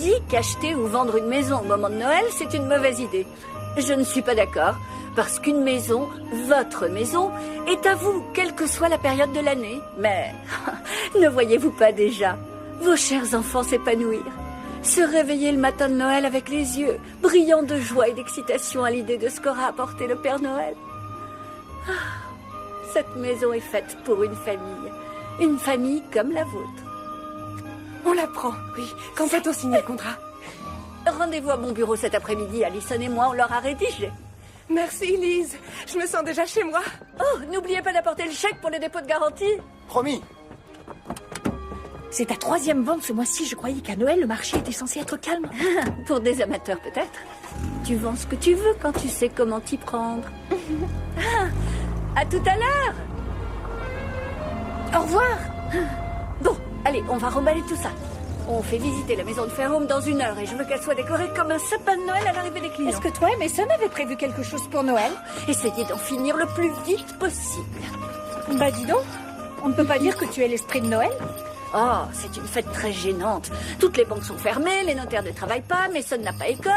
dit qu'acheter ou vendre une maison au moment de Noël, c'est une mauvaise idée. Je ne suis pas d'accord, parce qu'une maison, votre maison, est à vous, quelle que soit la période de l'année. Mais ne voyez-vous pas déjà vos chers enfants s'épanouir, se réveiller le matin de Noël avec les yeux brillants de joie et d'excitation à l'idée de ce qu'aura apporté le Père Noël? Cette maison est faite pour une famille comme la vôtre. On la prend, oui. Quand peut-on signer le contrat? Rendez-vous à mon bureau cet après-midi, Alison et moi, on l'aura rédigé. Merci, Lise. Je me sens déjà chez moi. Oh, n'oubliez pas d'apporter le chèque pour le dépôt de garantie. Promis. C'est ta 3e vente ce mois-ci. Je croyais qu'à Noël, le marché était censé être calme. Pour des amateurs, peut-être. Tu vends ce que tu veux quand tu sais comment t'y prendre. À tout à l'heure. Au revoir. Bon, allez, on va remballer tout ça. On fait visiter la maison de Fairhome dans 1 heure et je veux qu'elle soit décorée comme un sapin de Noël à l'arrivée des clients. Est-ce que toi et Mason avez prévu quelque chose pour Noël? Essayez d'en finir le plus vite possible. Bah dis donc, on ne peut pas dire que tu es l'esprit de Noël. Oh, c'est une fête très gênante. Toutes les banques sont fermées, les notaires ne travaillent pas, Mason n'a pas école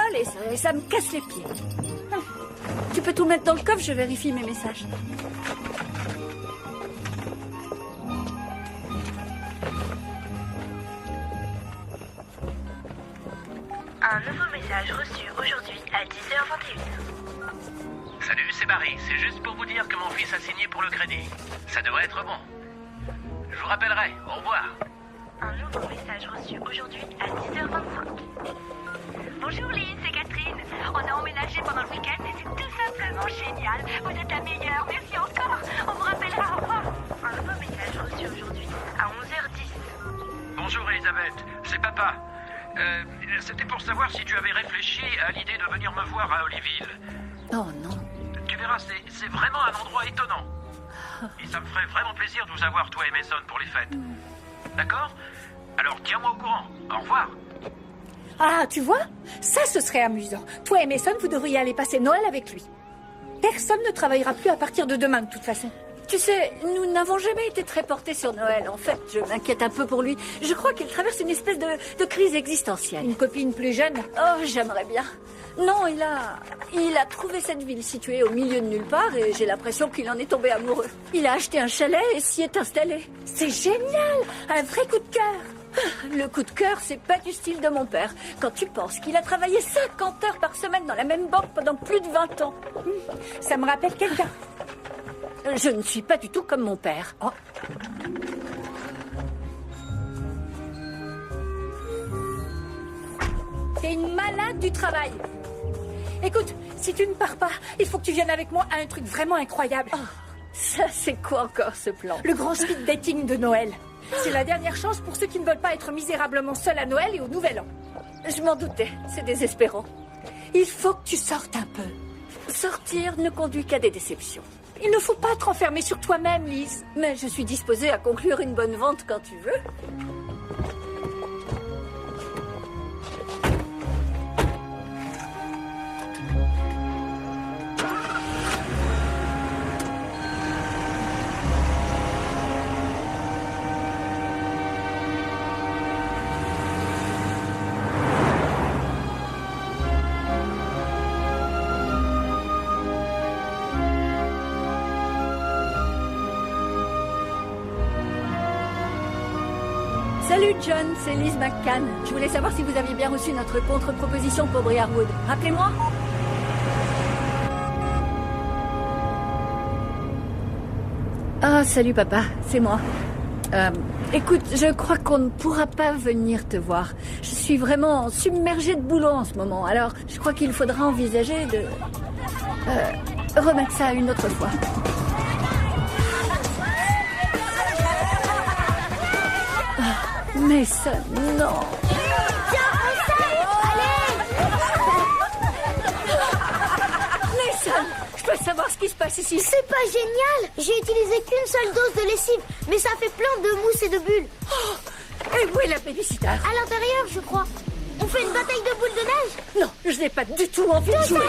et ça me casse les pieds. Tu peux tout mettre dans le coffre, je vérifie mes messages. Un nouveau message reçu aujourd'hui à 10h21. Salut, c'est Barry. C'est juste pour vous dire que mon fils a signé pour le crédit. Ça devrait être bon. Je vous rappellerai. Au revoir. Un nouveau message reçu aujourd'hui à 10h25. Bonjour Lynn, c'est Catherine. On a emménagé pendant le week-end et c'est tout simplement génial. Vous êtes la meilleure. Merci encore. On vous rappellera. Au revoir. Un nouveau message reçu aujourd'hui à 11h10. Bonjour Elisabeth, c'est papa. C'était pour savoir si tu avais réfléchi à l'idée de venir me voir à Hollyville. Oh non. Tu verras, c'est vraiment un endroit étonnant. Et ça me ferait vraiment plaisir de vous avoir, toi et Mason, pour les fêtes. D'accord? Alors tiens-moi au courant. Au revoir. Ah, tu vois? Ça, ce serait amusant. Toi et Mason, vous devriez aller passer Noël avec lui. Personne ne travaillera plus à partir de demain, de toute façon. Tu sais, nous n'avons jamais été très portés sur Noël. En fait, je m'inquiète un peu pour lui. Je crois qu'il traverse une espèce de crise existentielle. Une copine plus jeune? Oh, j'aimerais bien. Non, il a trouvé cette ville située au milieu de nulle part et j'ai l'impression qu'il en est tombé amoureux. Il a acheté un chalet et s'y est installé. C'est génial! Un vrai coup de cœur! Le coup de cœur, c'est pas du style de mon père. Quand tu penses qu'il a travaillé 50 heures par semaine dans la même banque pendant plus de 20 ans. Ça me rappelle quelqu'un. Je ne suis pas du tout comme mon père. Oh. T'es une malade du travail. Écoute, si tu ne pars pas, il faut que tu viennes avec moi à un truc vraiment incroyable. Oh, ça, c'est quoi encore ce plan? Le grand speed dating de Noël. C'est la dernière chance pour ceux qui ne veulent pas être misérablement seuls à Noël et au Nouvel An. Je m'en doutais, c'est désespérant. Il faut que tu sortes un peu. Sortir ne conduit qu'à des déceptions. Il ne faut pas te renfermer sur toi-même, Lise. Mais je suis disposée à conclure une bonne vente quand tu veux. Salut John, c'est Liz McCann. Je voulais savoir si vous aviez bien reçu notre contre-proposition pour Briarwood. Rappelez-moi. Ah, salut papa, c'est moi. Écoute, je crois qu'on ne pourra pas venir te voir. Je suis vraiment submergée de boulot en ce moment. Alors, je crois qu'il faudra envisager de remettre ça une autre fois. Mais ça, non. Mason, je peux savoir ce qui se passe ici? C'est pas génial! J'ai utilisé qu'une seule dose de lessive, mais ça fait plein de mousse et de bulles. Oh, et où est la babysitter? À l'intérieur, je crois. On fait une bataille de boules de neige? Non, je n'ai pas du tout envie de jouer.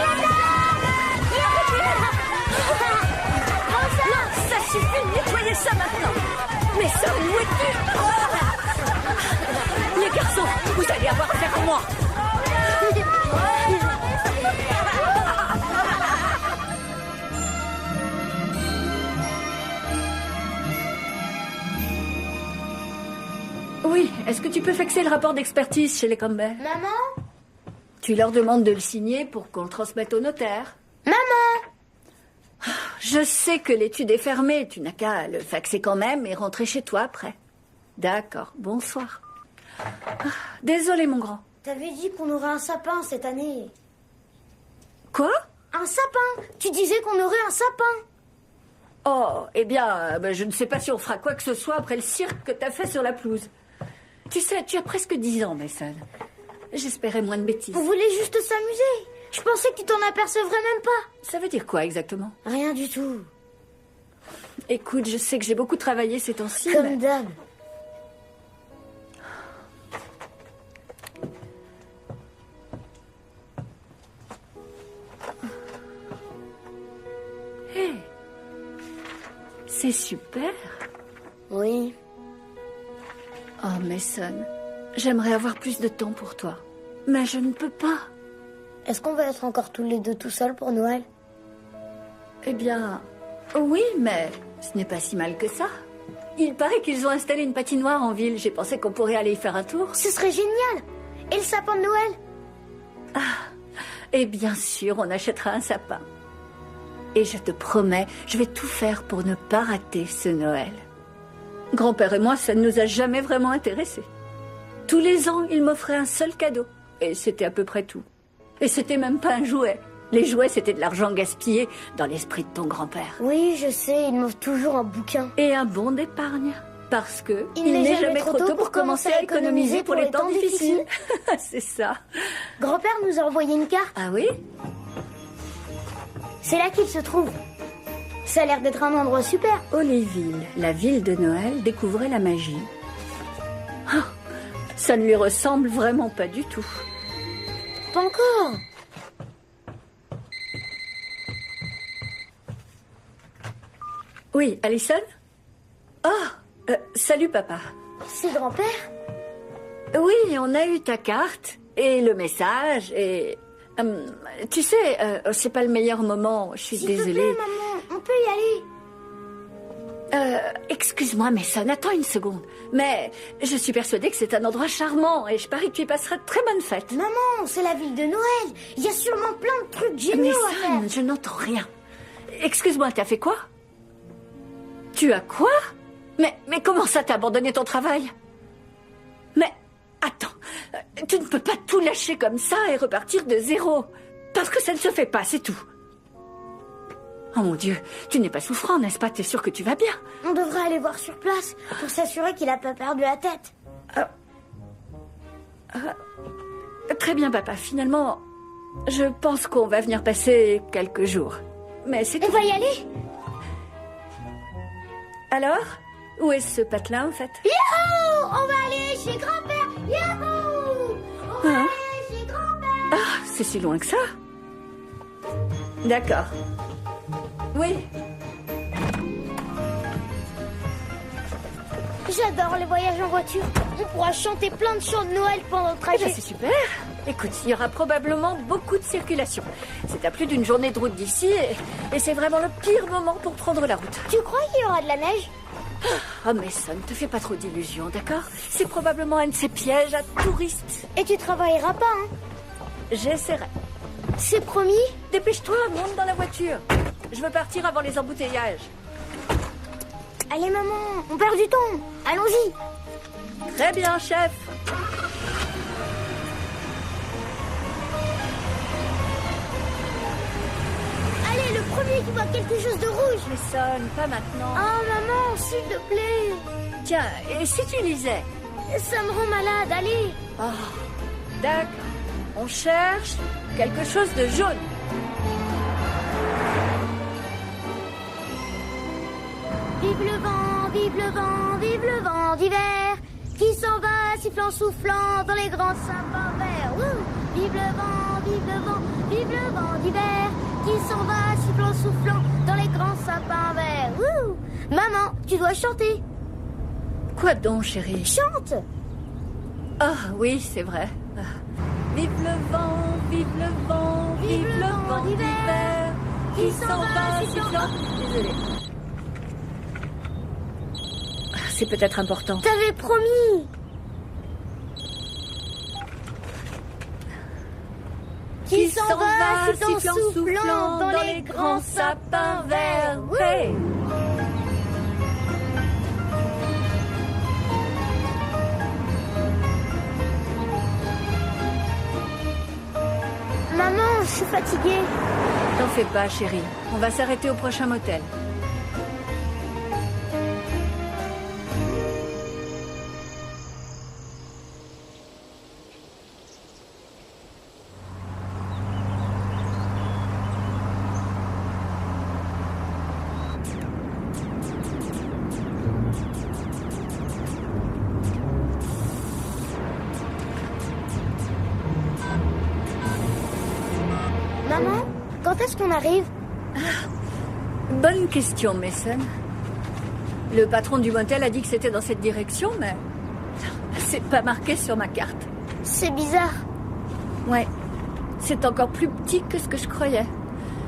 Non, ça suffit de nettoyer ça maintenant. Mason, où es-tu? Les garçons, vous allez avoir affaire à moi. Oui, est-ce que tu peux faxer le rapport d'expertise chez les Campbell? Maman? Tu leur demandes de le signer pour qu'on le transmette au notaire. Maman! Je sais que l'étude est fermée, tu n'as qu'à le faxer quand même et rentrer chez toi après. D'accord, bonsoir. Désolé mon grand. T'avais dit qu'on aurait un sapin cette année. Quoi? Un sapin! Tu disais qu'on aurait un sapin! Oh, eh bien, je ne sais pas si on fera quoi que ce soit après le cirque que t'as fait sur la pelouse. Tu sais, tu as presque 10 ans, Mason. J'espérais moins de bêtises. Vous voulez juste s'amuser? Je pensais que tu t'en apercevrais même pas. Ça veut dire quoi exactement? Rien du tout. Écoute, je sais que j'ai beaucoup travaillé ces temps-ci. Comme d'hab. Hé, c'est super. Oui. Oh, Mason, j'aimerais avoir plus de temps pour toi. Mais je ne peux pas. Est-ce qu'on va être encore tous les deux tout seuls pour Noël? Eh bien, oui, mais ce n'est pas si mal que ça. Il paraît qu'ils ont installé une patinoire en ville. J'ai pensé qu'on pourrait aller y faire un tour. Ce serait génial. Et le sapin de Noël? Et bien sûr, on achètera un sapin. Et je te promets, je vais tout faire pour ne pas rater ce Noël. Grand-père et moi, ça ne nous a jamais vraiment intéressés. Tous les ans, il m'offrait un seul cadeau. Et c'était à peu près tout. Et c'était même pas un jouet. Les jouets, c'était de l'argent gaspillé dans l'esprit de ton grand-père. Oui, je sais, il m'offre toujours un bouquin. Et un bon d'épargne. Parce que Il n'est jamais trop tôt pour commencer à économiser pour les temps difficiles. C'est ça. Grand-père nous a envoyé une carte. Ah oui? C'est là qu'il se trouve. Ça a l'air d'être un endroit super. Oliville, la ville de Noël, découvrait la magie. Ah, ça ne lui ressemble vraiment pas du tout. Pas encore. Oui, Alison? Oh, salut papa. C'est grand-père? Oui, on a eu ta carte et le message et... tu sais, c'est pas le meilleur moment, je suis S'il te désolée. plaît, maman, on peut y aller. Excuse-moi, Mason, attends une seconde. Mais je suis persuadée que c'est un endroit charmant et je parie que tu y passeras de très bonnes fêtes. Maman, c'est la ville de Noël. Il y a sûrement plein de trucs géniaux à faire. Mason, je n'entends rien. Excuse-moi, t'as fait quoi? Tu as quoi? Mais comment ça t'as abandonné ton travail? Mais attends, tu ne peux pas tout lâcher comme ça et repartir de zéro. Parce que ça ne se fait pas, c'est tout. Oh mon Dieu, tu n'es pas souffrant, n'est-ce pas? T'es sûr que tu vas bien? On devrait aller voir sur place pour s'assurer qu'il a pas perdu la tête. Très bien, papa. Finalement, je pense qu'on va venir passer quelques jours. Mais c'est On tout. va y aller? Alors? Où est ce patelin, en fait? Youhou! On va aller chez grand-père. Youhou! On va Hein? aller chez grand-père. Ah, c'est si loin que ça? D'accord. Oui. J'adore les voyages en voiture. On pourra chanter plein de chants de Noël pendant le Eh trajet. ben, c'est super. Écoute, il y aura probablement beaucoup de circulation. C'est à plus d'une journée de route d'ici et c'est vraiment le pire moment pour prendre la route. Tu crois qu'il y aura de la neige? Oh, Mason, ne te fais pas trop d'illusions, d'accord? C'est probablement un de ces pièges à touristes. Et tu travailleras pas, hein? J'essaierai. C'est promis? Dépêche-toi, monte dans la voiture. Je veux partir avant les embouteillages. Allez, maman, on perd du temps. Allons-y. Très bien, chef. Allez, le premier qui voit quelque chose de rouge. Mason, pas maintenant. Oh, maman, s'il te plaît. Tiens, et si tu lisais? Ça me rend malade, allez. Oh, d'accord. On cherche quelque chose de jaune. Vive le vent, vive le vent, vive le vent d'hiver qui s'en va sifflant, soufflant dans les grands sapins verts. Wouh! Vive le vent, vive le vent, vive le vent d'hiver qui s'en va sifflant, soufflant dans les grands sapins verts. Wouh! Maman, tu dois chanter. Quoi donc, chérie? Chante! Ah, oui, c'est vrai. Ah. Vive le vent, vive le vent, vive le vent d'hiver qui s'en va sifflant. Désolée. C'est peut-être important. T'avais promis. Qui s'en va sifflant, soufflant dans les grands sapins verts. Hey. Maman, je suis fatiguée. T'en fais pas, chérie. On va s'arrêter au prochain motel. Maman, quand est-ce qu'on arrive? Bonne question, Mason. Le patron du motel a dit que c'était dans cette direction, mais c'est pas marqué sur ma carte. C'est bizarre. Ouais, c'est encore plus petit que ce que je croyais.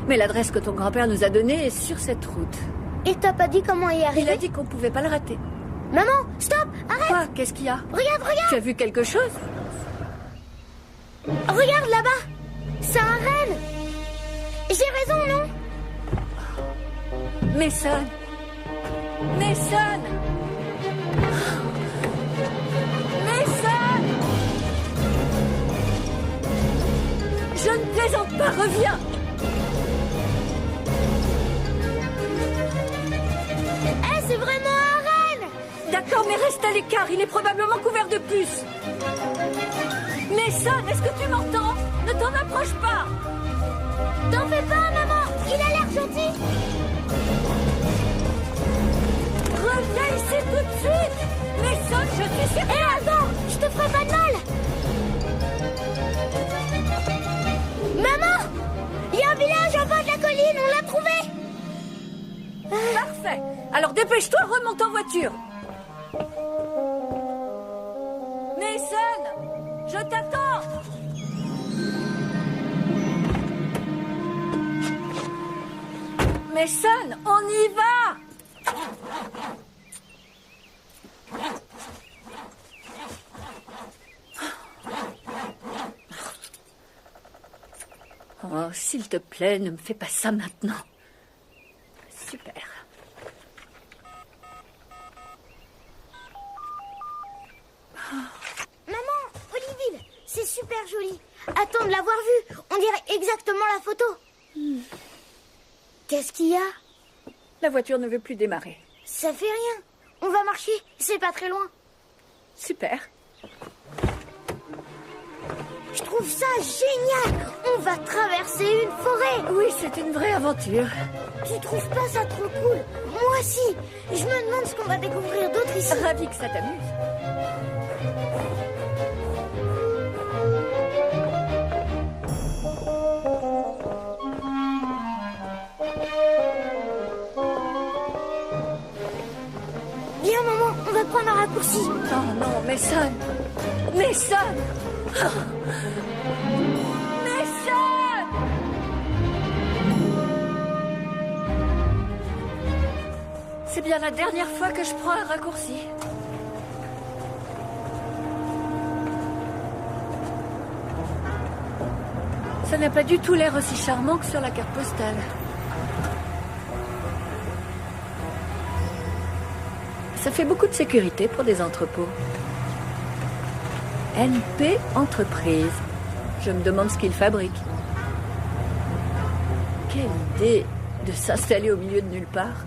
Mais l'adresse que ton grand-père nous a donnée est sur cette route. Et t'as pas dit comment y Il arriver? a dit qu'on pouvait pas le rater. Maman, stop, arrête. Quoi? Qu'est-ce qu'il y a? Regarde. Tu as vu quelque chose? Regarde là-bas. C'est un renne. J'ai raison, non? Mason! Mason! Mason! Je ne plaisante pas, reviens! Eh, c'est vraiment un renne. D'accord, mais reste à l'écart, il est probablement couvert de puces. Mason, est-ce que tu m'entends? Ne t'en approche pas! T'en fais pas, maman. Il a l'air gentil. Reviens ici tout de suite! Mason, je suis sérieux! Eh, attends, je te ferai pas de mal. Maman, il y a un village en bas de la colline, on l'a trouvé. Parfait! Alors dépêche-toi, remonte en voiture! Mason! Je t'attends! Mason, on y va! Oh, s'il te plaît, ne me fais pas ça maintenant. Super. Maman, Olivine, c'est super joli. Attends de l'avoir vu. On dirait exactement la photo. Qu'est-ce qu'il y a? La voiture ne veut plus démarrer. Ça fait rien. On va marcher. C'est pas très loin. Super. Je trouve ça génial. On va traverser une forêt. Oui, c'est une vraie aventure. Tu trouves pas ça trop cool? Moi aussi. Je me demande ce qu'on va découvrir d'autre ici. Ravi que ça t'amuse. Viens, maman, on va prendre un raccourci. Oh non, Mason! Mason! Mason! C'est bien la dernière fois que je prends un raccourci. Ça n'a pas du tout l'air aussi charmant que sur la carte postale. Ça fait beaucoup de sécurité pour des entrepôts. NP Entreprise. Je me demande ce qu'ils fabriquent. Quelle idée de s'installer au milieu de nulle part.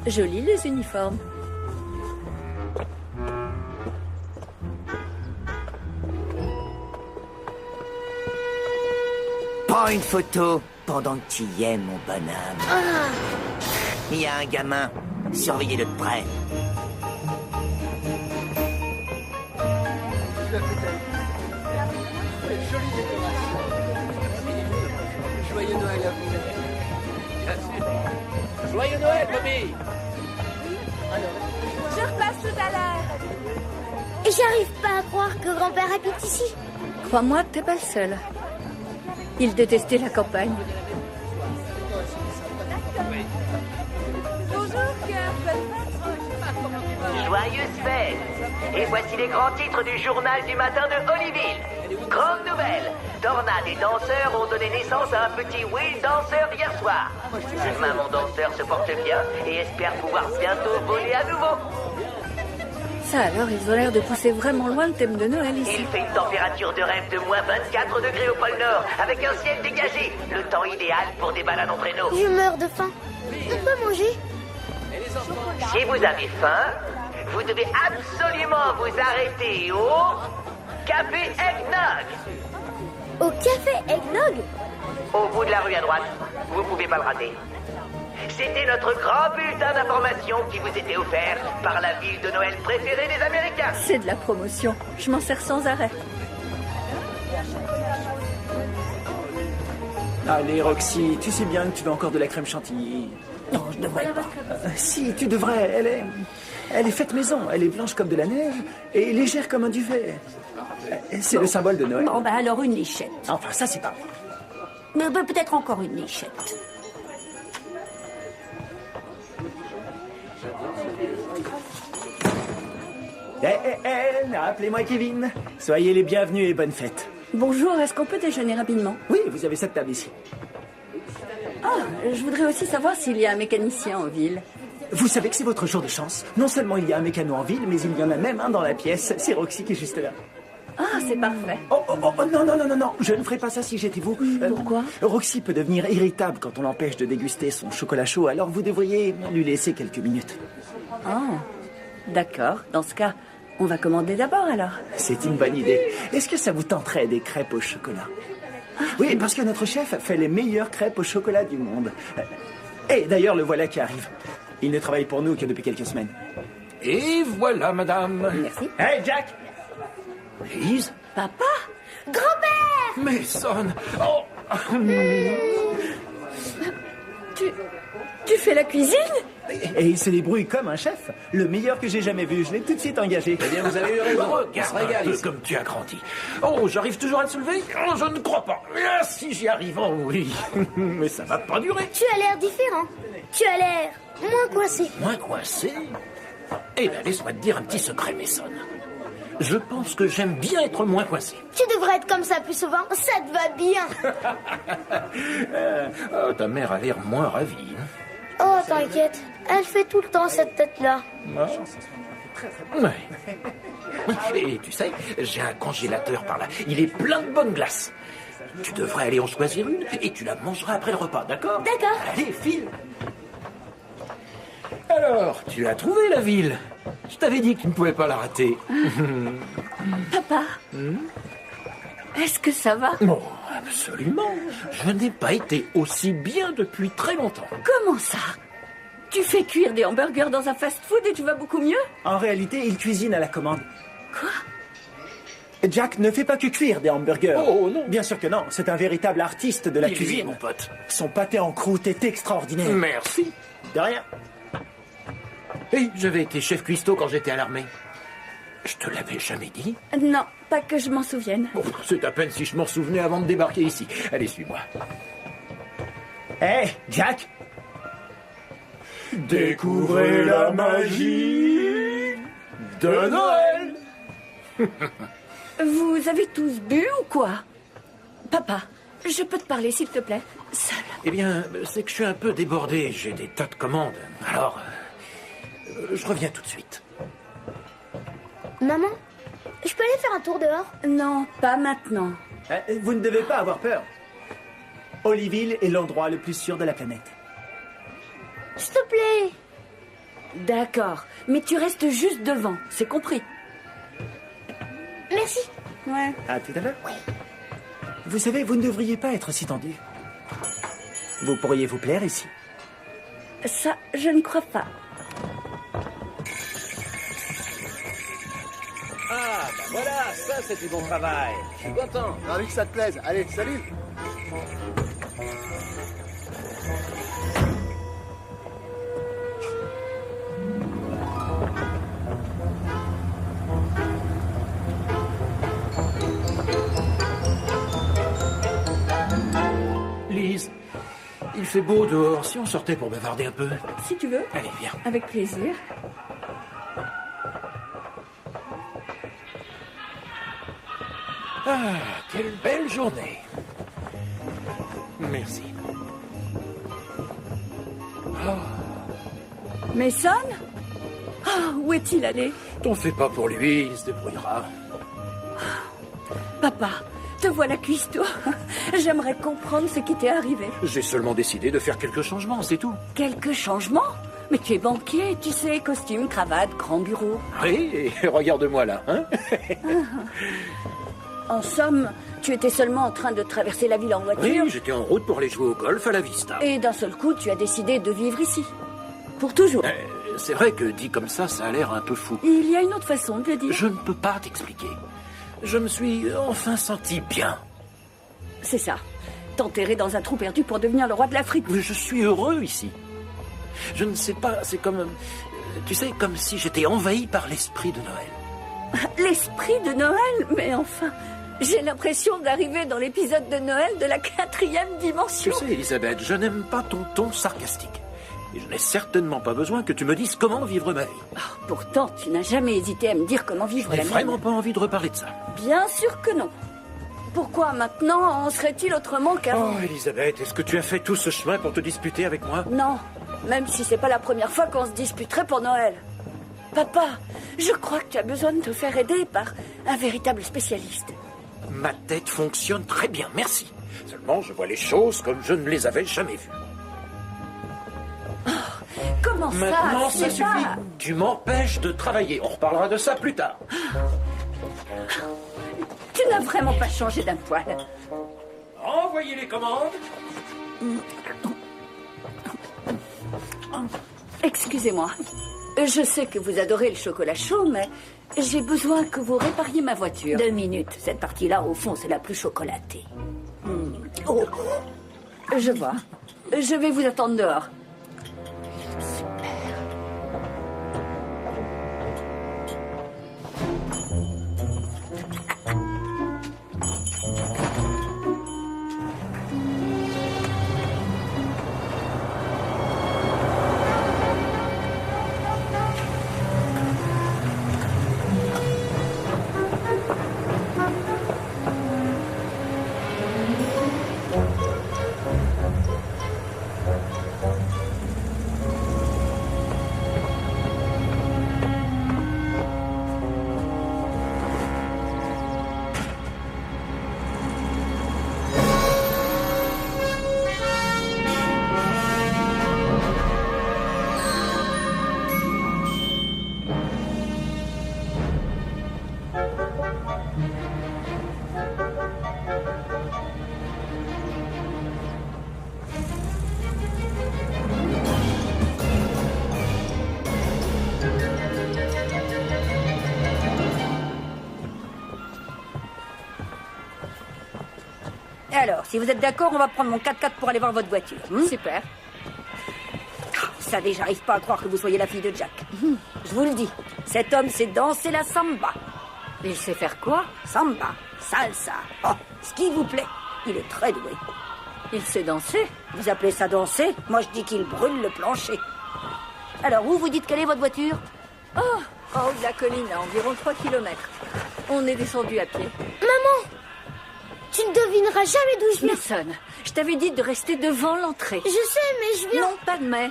Jolis les uniformes. Prends une photo pendant que tu y es, mon bonhomme. Ah, Il y a un gamin. Surveillez-le de près. Joyeux Noël à vous. Joyeux Noël! Bobby. Je repasse tout à l'heure. J'arrive pas à croire que grand-père habite ici. Crois-moi, t'es pas le seul. Il détestait la campagne. Bonjour, cœur. Joyeuses fêtes. Et voici les grands titres du journal du matin de Hollyville. Grande nouvelle. Tornade et danseurs ont donné naissance à un petit Will danseur hier soir. Maman danseur se porte bien et espère pouvoir bientôt voler à nouveau. Ça alors, ils ont l'air de pousser vraiment loin le thème de Noël ici. Il fait une température de rêve de moins 24 degrés au pôle Nord, avec un ciel dégagé. Le temps idéal pour des balades en traîneau. Je meurs de faim. On peut manger? Si vous avez faim, vous devez absolument vous arrêter au Café Eggnog. Au café Eggnog? Au bout de la rue à droite. Vous pouvez pas le rater. C'était notre grand bulletin d'information qui vous était offert par la ville de Noël préférée des Américains. C'est de la promotion. Je m'en sers sans arrêt. Allez, Roxy, tu sais bien que tu veux encore de la crème chantilly. Non, je devrais pas. Si, tu devrais. Elle est faite maison. Elle est blanche comme de la neige et légère comme un duvet. C'est le symbole de Noël. Bon, bah alors une lichette. Enfin, ça, c'est pas... Mais peut-être encore une lichette. Appelez-moi Kevin. Soyez les bienvenus et bonne fête. Bonjour, est-ce qu'on peut déjeuner rapidement? Oui, vous avez cette table ici. Ah, je voudrais aussi savoir s'il y a un mécanicien en ville. Vous savez que c'est votre jour de chance. Non seulement il y a un mécano en ville, mais il y en a même un dans la pièce. C'est Roxy qui est juste là. Ah, c'est parfait. Oh, non. Je ne ferais pas ça si j'étais vous. Pourquoi? Roxy peut devenir irritable quand on l'empêche de déguster son chocolat chaud, alors vous devriez lui laisser quelques minutes. Ah, d'accord. Dans ce cas, on va commander d'abord alors. C'est une bonne idée. Est-ce que ça vous tenterait des crêpes au chocolat? Oui, parce que notre chef fait les meilleures crêpes au chocolat du monde. Et d'ailleurs, le voilà qui arrive. Il ne travaille pour nous que depuis quelques semaines. Et voilà, madame. Merci. Hey, Jack! Lise? Papa? Grand-père! Mason. Oh. Tu fais la cuisine? Et il se débrouille comme un chef. Le meilleur que j'ai jamais vu. Je l'ai tout de suite engagé. Eh bien, vous avez eu raison. Regarde un peu comme tu as grandi. Oh, j'arrive toujours à te soulever? Oh, je ne crois pas. Ah, si j'y arrive, oh oui. Mais ça va pas durer. Tu as l'air différent. Tu as l'air moins coincé. Moins coincé? Eh bien, laisse-moi te dire un petit secret, Mason. Je pense que j'aime bien être moins coincé. Tu devrais être comme ça plus souvent. Ça te va bien. Oh, ta mère a l'air moins ravie. Hein. Oh, t'inquiète. Elle fait tout le temps cette tête-là. Ouais. Et tu sais, j'ai un congélateur par là. Il est plein de bonnes glaces. Tu devrais aller en choisir une et tu la mangeras après le repas, d'accord? D'accord. Allez, file. Alors, tu as trouvé la ville? Je t'avais dit que tu ne pouvais pas la rater. Papa? Est-ce que ça va? Oh, absolument. Je n'ai pas été aussi bien depuis très longtemps. Comment ça? Tu fais cuire des hamburgers dans un fast-food et tu vas beaucoup mieux? En réalité, il cuisine à la commande. Quoi? Jack ne fait pas que cuire des hamburgers. Oh, non. Bien sûr que non. C'est un véritable artiste de la Il est, cuisine. mon pote. Son pâté en croûte est extraordinaire. Merci. De rien. Et j'avais été chef cuistot quand j'étais à l'armée. Je te l'avais jamais dit? Non, pas que je m'en souvienne. Oh, c'est à peine si je m'en souvenais avant de débarquer ici. Allez, suis-moi. Hé, Jack! Découvrez la magie de Noël! Vous avez tous bu ou quoi? Papa, je peux te parler s'il te plaît? Seul. Eh bien, c'est que je suis un peu débordé. J'ai des tas de commandes. Alors, je reviens tout de suite. Maman, je peux aller faire un tour dehors? Non, pas maintenant. Vous ne devez pas avoir peur. Hollyville est l'endroit le plus sûr de la planète. S'il te plaît. D'accord, mais tu restes juste devant, c'est compris? Merci. Ouais. À tout à l'heure. Vous savez, vous ne devriez pas être si tendu. Vous pourriez vous plaire ici. Ça, je ne crois pas. Ah, bah voilà, ça c'est du bon travail. Je suis content. Ravi que ça te plaise. Allez, salut. fait beau dehors. Si on sortait pour bavarder un peu. Si tu veux. Allez, viens. Avec plaisir. Ah, quelle belle journée. Merci. Mason? Ah, où est-il allé? T'en fais pas pour lui, il se débrouillera. Papa, te voilà cuistot. J'aimerais comprendre ce qui t'est arrivé. J'ai seulement décidé de faire quelques changements, c'est tout. Quelques changements? Mais tu es banquier, tu sais, costume, cravate, grand bureau. Oui, et regarde-moi là, hein. En somme, tu étais seulement en train de traverser la ville en voiture. Oui, j'étais en route pour aller jouer au golf à la Vista. Et d'un seul coup, tu as décidé de vivre ici. Pour toujours. C'est vrai que dit comme ça a l'air un peu fou. Il y a une autre façon de le dire. Je ne peux pas t'expliquer. Je me suis enfin senti bien. C'est ça. T'enterrer dans un trou perdu pour devenir le roi de l'Afrique. Mais je suis heureux ici. Je ne sais pas, c'est comme... Tu sais, comme si j'étais envahi par l'esprit de Noël. L'esprit de Noël? Mais enfin, j'ai l'impression d'arriver dans l'épisode de Noël de la 4e dimension. Tu sais, Elisabeth, je n'aime pas ton ton sarcastique. Et je n'ai certainement pas besoin que tu me dises comment vivre ma vie. Oh, pourtant, tu n'as jamais hésité à me dire comment vivre la Je n'ai mienne. vraiment pas envie de reparler de ça. Bien sûr que non. Pourquoi maintenant en serait-il autrement qu'avant? Oh, Elisabeth, est-ce que tu as fait tout ce chemin pour te disputer avec moi? Non, même si c'est pas la première fois qu'on se disputerait pour Noël. Papa, je crois que tu as besoin de te faire aider par un véritable spécialiste. Ma tête fonctionne très bien, merci. Seulement, je vois les choses comme je ne les avais jamais vues. Comment ça? Maintenant, ça C'est suffit. pas- Tu m'empêches de travailler. On reparlera de ça plus tard. Tu n'as vraiment pas changé d'un poil. Envoyez les commandes. Excusez-moi. Je sais que vous adorez le chocolat chaud, mais j'ai besoin que vous répariez ma voiture. 2 minutes. Cette partie-là, au fond, c'est la plus chocolatée. Oh, je vois. Je vais vous attendre dehors. Alors, si vous êtes d'accord, on va prendre mon 4x4 pour aller voir votre voiture. Super. Vous savez, j'arrive pas à croire que vous soyez la fille de Jack. Je vous le dis, cet homme sait danser la samba. Il sait faire quoi? Samba, salsa, oh, ce qui vous plaît. Il est très doué. Il sait danser? Vous appelez ça danser? Moi, je dis qu'il brûle le plancher. Alors, où vous dites quelle est votre voiture? Oh, en haut de la colline, à environ 3 kilomètres. On est descendu à pied. Maman, tu ne devineras jamais d'où je viens. Mason, je t'avais dit de rester devant l'entrée. Je sais, mais je viens... Non, pas de mais.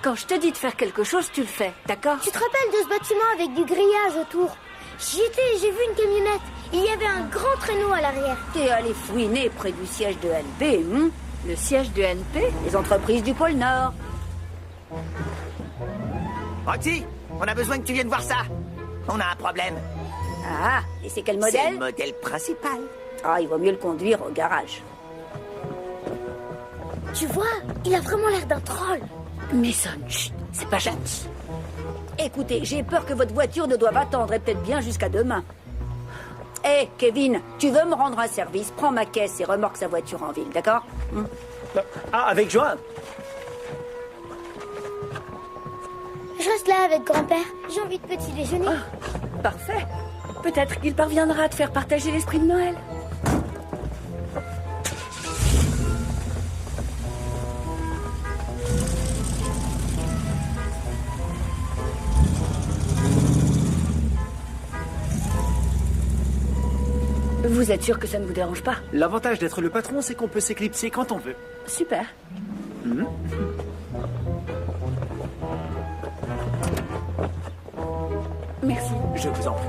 Quand je te dis de faire quelque chose, tu le fais, d'accord? Tu te rappelles de ce bâtiment avec du grillage autour? J'y étais et j'ai vu une camionnette. Il y avait un grand traîneau à l'arrière. T'es allé fouiner près du siège de NP, Le siège de NP? les entreprises du pôle Nord. Roxy, on a besoin que tu viennes voir ça. On a un problème. Ah, et c'est quel C'est modèle? le modèle principal. Ah, il vaut mieux le conduire au garage. Tu vois, il a vraiment l'air d'un troll. Mason, chut, c'est pas gentil. Écoutez, j'ai peur que votre voiture ne doive attendre et peut-être bien jusqu'à demain. Hé, Kevin, tu veux me rendre un service? Prends ma caisse et remorque sa voiture en ville, d'accord? Ah, avec joie. Je reste là avec grand-père. J'ai envie de petit déjeuner. Parfait. Peut-être qu'il parviendra à te faire partager l'esprit de Noël. Vous êtes sûr que ça ne vous dérange pas? L'avantage d'être le patron, c'est qu'on peut s'éclipser quand on veut. Super. Merci. Je vous en prie.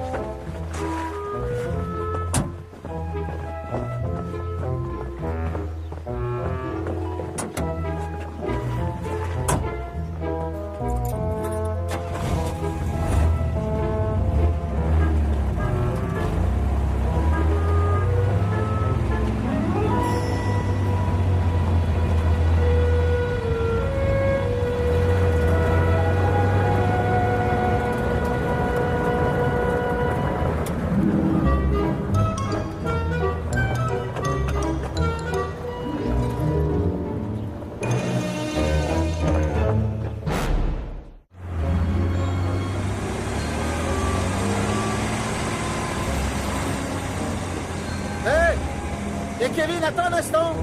Et Kevin, attends un instant.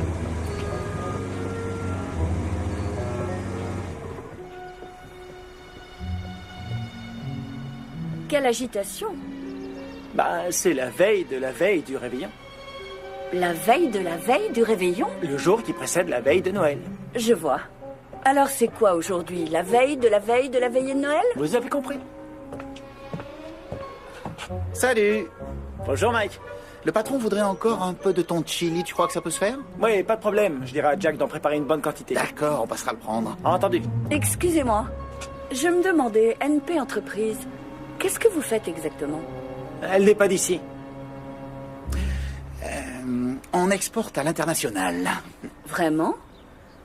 Quelle agitation. Bah, c'est la veille de la veille du réveillon. La veille de la veille du réveillon? Le jour qui précède la veille de Noël. Je vois. Alors c'est quoi aujourd'hui? La veille de la veille de la veillée de Noël? Vous avez compris. Salut. Bonjour Mike. Le patron voudrait encore un peu de ton chili, tu crois que ça peut se faire? Oui, pas de problème. Je dirai à Jack d'en préparer une bonne quantité. D'accord, on passera le prendre. Entendu. Excusez-moi. Je me demandais, NP Entreprise, qu'est-ce que vous faites exactement? Elle n'est pas d'ici. On exporte à l'international. Vraiment?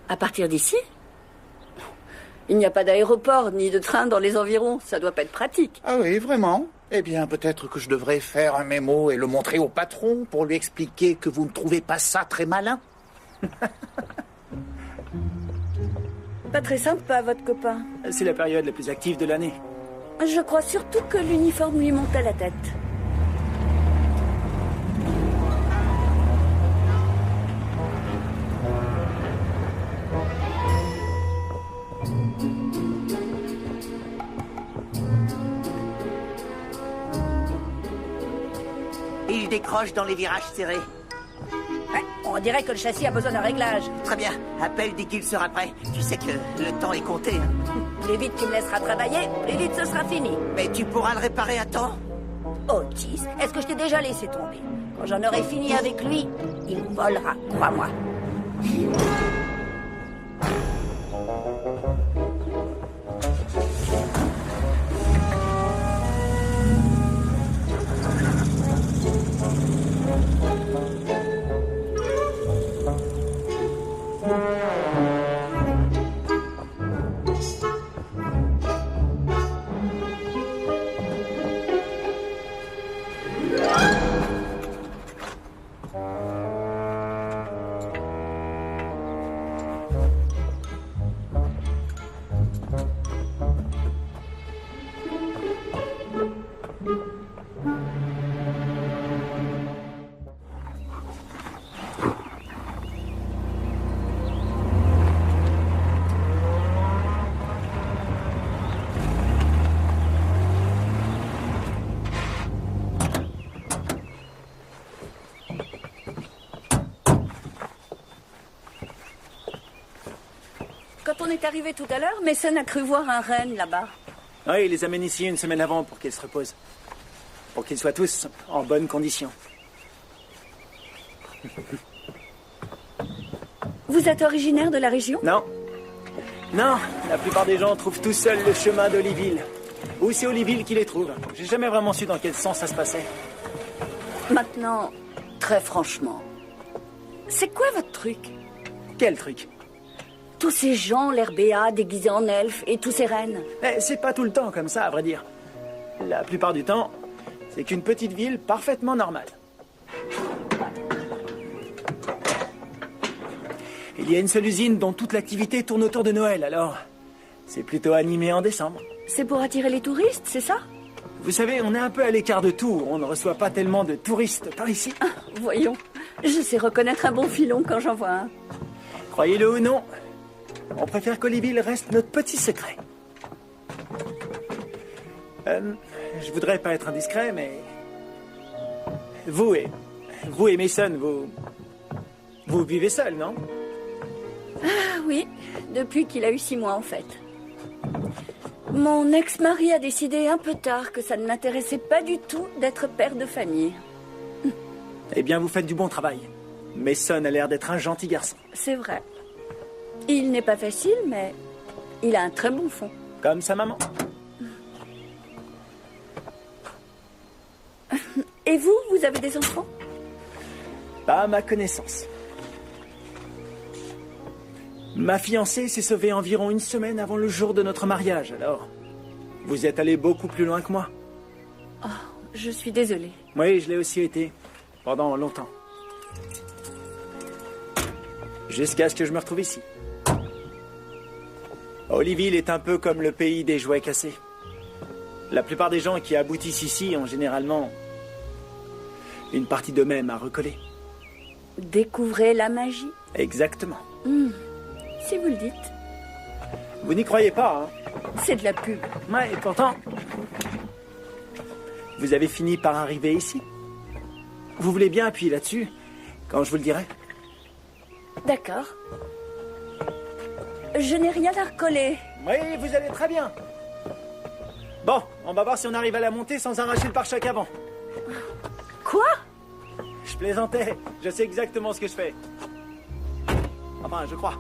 À partir d'ici? Il n'y a pas d'aéroport ni de train dans les environs. Ça doit pas être pratique. Ah oui, vraiment? Eh bien, peut-être que je devrais faire un mémo et le montrer au patron pour lui expliquer que vous ne trouvez pas ça très malin. Pas très sympa, votre copain. C'est la période la plus active de l'année. Je crois surtout que l'uniforme lui monte à la tête. Il décroche dans les virages serrés. Ouais, on dirait que le châssis a besoin d'un réglage. Très bien, appelle dès qu'il sera prêt. Tu sais que le temps est compté. Hein. Plus vite tu me laisseras travailler, plus vite ce sera fini. Mais tu pourras le réparer à temps? Otis, est-ce que je t'ai déjà laissé tomber? Quand j'en aurai fini avec lui, il volera, crois-moi. Quand on est arrivé tout à l'heure, Mason a cru voir un renne là-bas. Oui, il les amène ici une semaine avant pour qu'ils se reposent. Pour qu'ils soient tous en bonne condition. Vous êtes originaire de la région? Non. Non, la plupart des gens trouvent tout seuls le chemin d'Oliville. Ou c'est Oliville qui les trouve. J'ai jamais vraiment su dans quel sens ça se passait. Maintenant, très franchement, c'est quoi votre truc? Quel truc? Tous ces gens, l'air béat, déguisés en elfes, et tous ces rennes. Mais c'est pas tout le temps comme ça, à vrai dire. La plupart du temps, c'est qu'une petite ville parfaitement normale. Il y a une seule usine dont toute l'activité tourne autour de Noël, alors c'est plutôt animé en décembre. C'est pour attirer les touristes, c'est ça? Vous savez, on est un peu à l'écart de tout. On ne reçoit pas tellement de touristes par ici. Ah, voyons, je sais reconnaître un bon filon quand j'en vois un. Croyez-le ou non, on préfère qu'Oliville reste notre petit secret. Je voudrais pas être indiscret, mais vous et vous et Mason, vous vivez seul, non? Ah oui, depuis qu'il a eu 6 mois en fait. Mon ex-mari a décidé un peu tard que ça ne l'intéressait pas du tout d'être père de famille. Eh bien, vous faites du bon travail. Mason a l'air d'être un gentil garçon. C'est vrai. Il n'est pas facile, mais il a un très bon fond. Comme sa maman. Et vous, vous avez des enfants? Pas à ma connaissance. Ma fiancée s'est sauvée environ 1 semaine avant le jour de notre mariage, alors... Vous êtes allé beaucoup plus loin que moi. Oh, je suis désolée. Oui, je l'ai aussi été. Pendant longtemps. Jusqu'à ce que je me retrouve ici. Oliville est un peu comme le pays des jouets cassés. La plupart des gens qui aboutissent ici ont généralement une partie d'eux-mêmes à recoller. Découvrez la magie. Exactement. Si vous le dites. Vous n'y croyez pas, hein? C'est de la pub. Ouais, et pourtant... Vous avez fini par arriver ici. Vous voulez bien appuyer là-dessus, quand je vous le dirai? D'accord. Je n'ai rien à recoller. Oui, vous allez très bien. Bon, on va voir si on arrive à la monter sans arracher le pare-choc avant. Quoi? Je plaisantais. Je sais exactement ce que je fais. Enfin, je crois.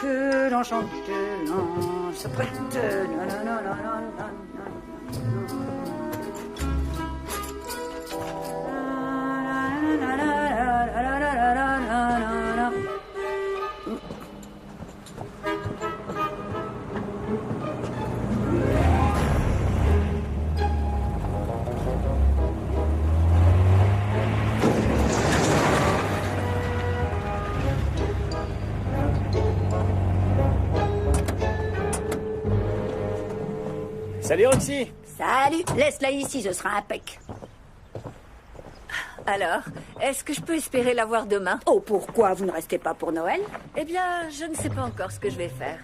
Que l'on chante, que l'on se prête. Salut Roxy. Salut, laisse-la ici, ce sera impec. Alors, est-ce que je peux espérer la voir demain? Oh, pourquoi vous ne restez pas pour Noël? Eh bien, je ne sais pas encore ce que je vais faire.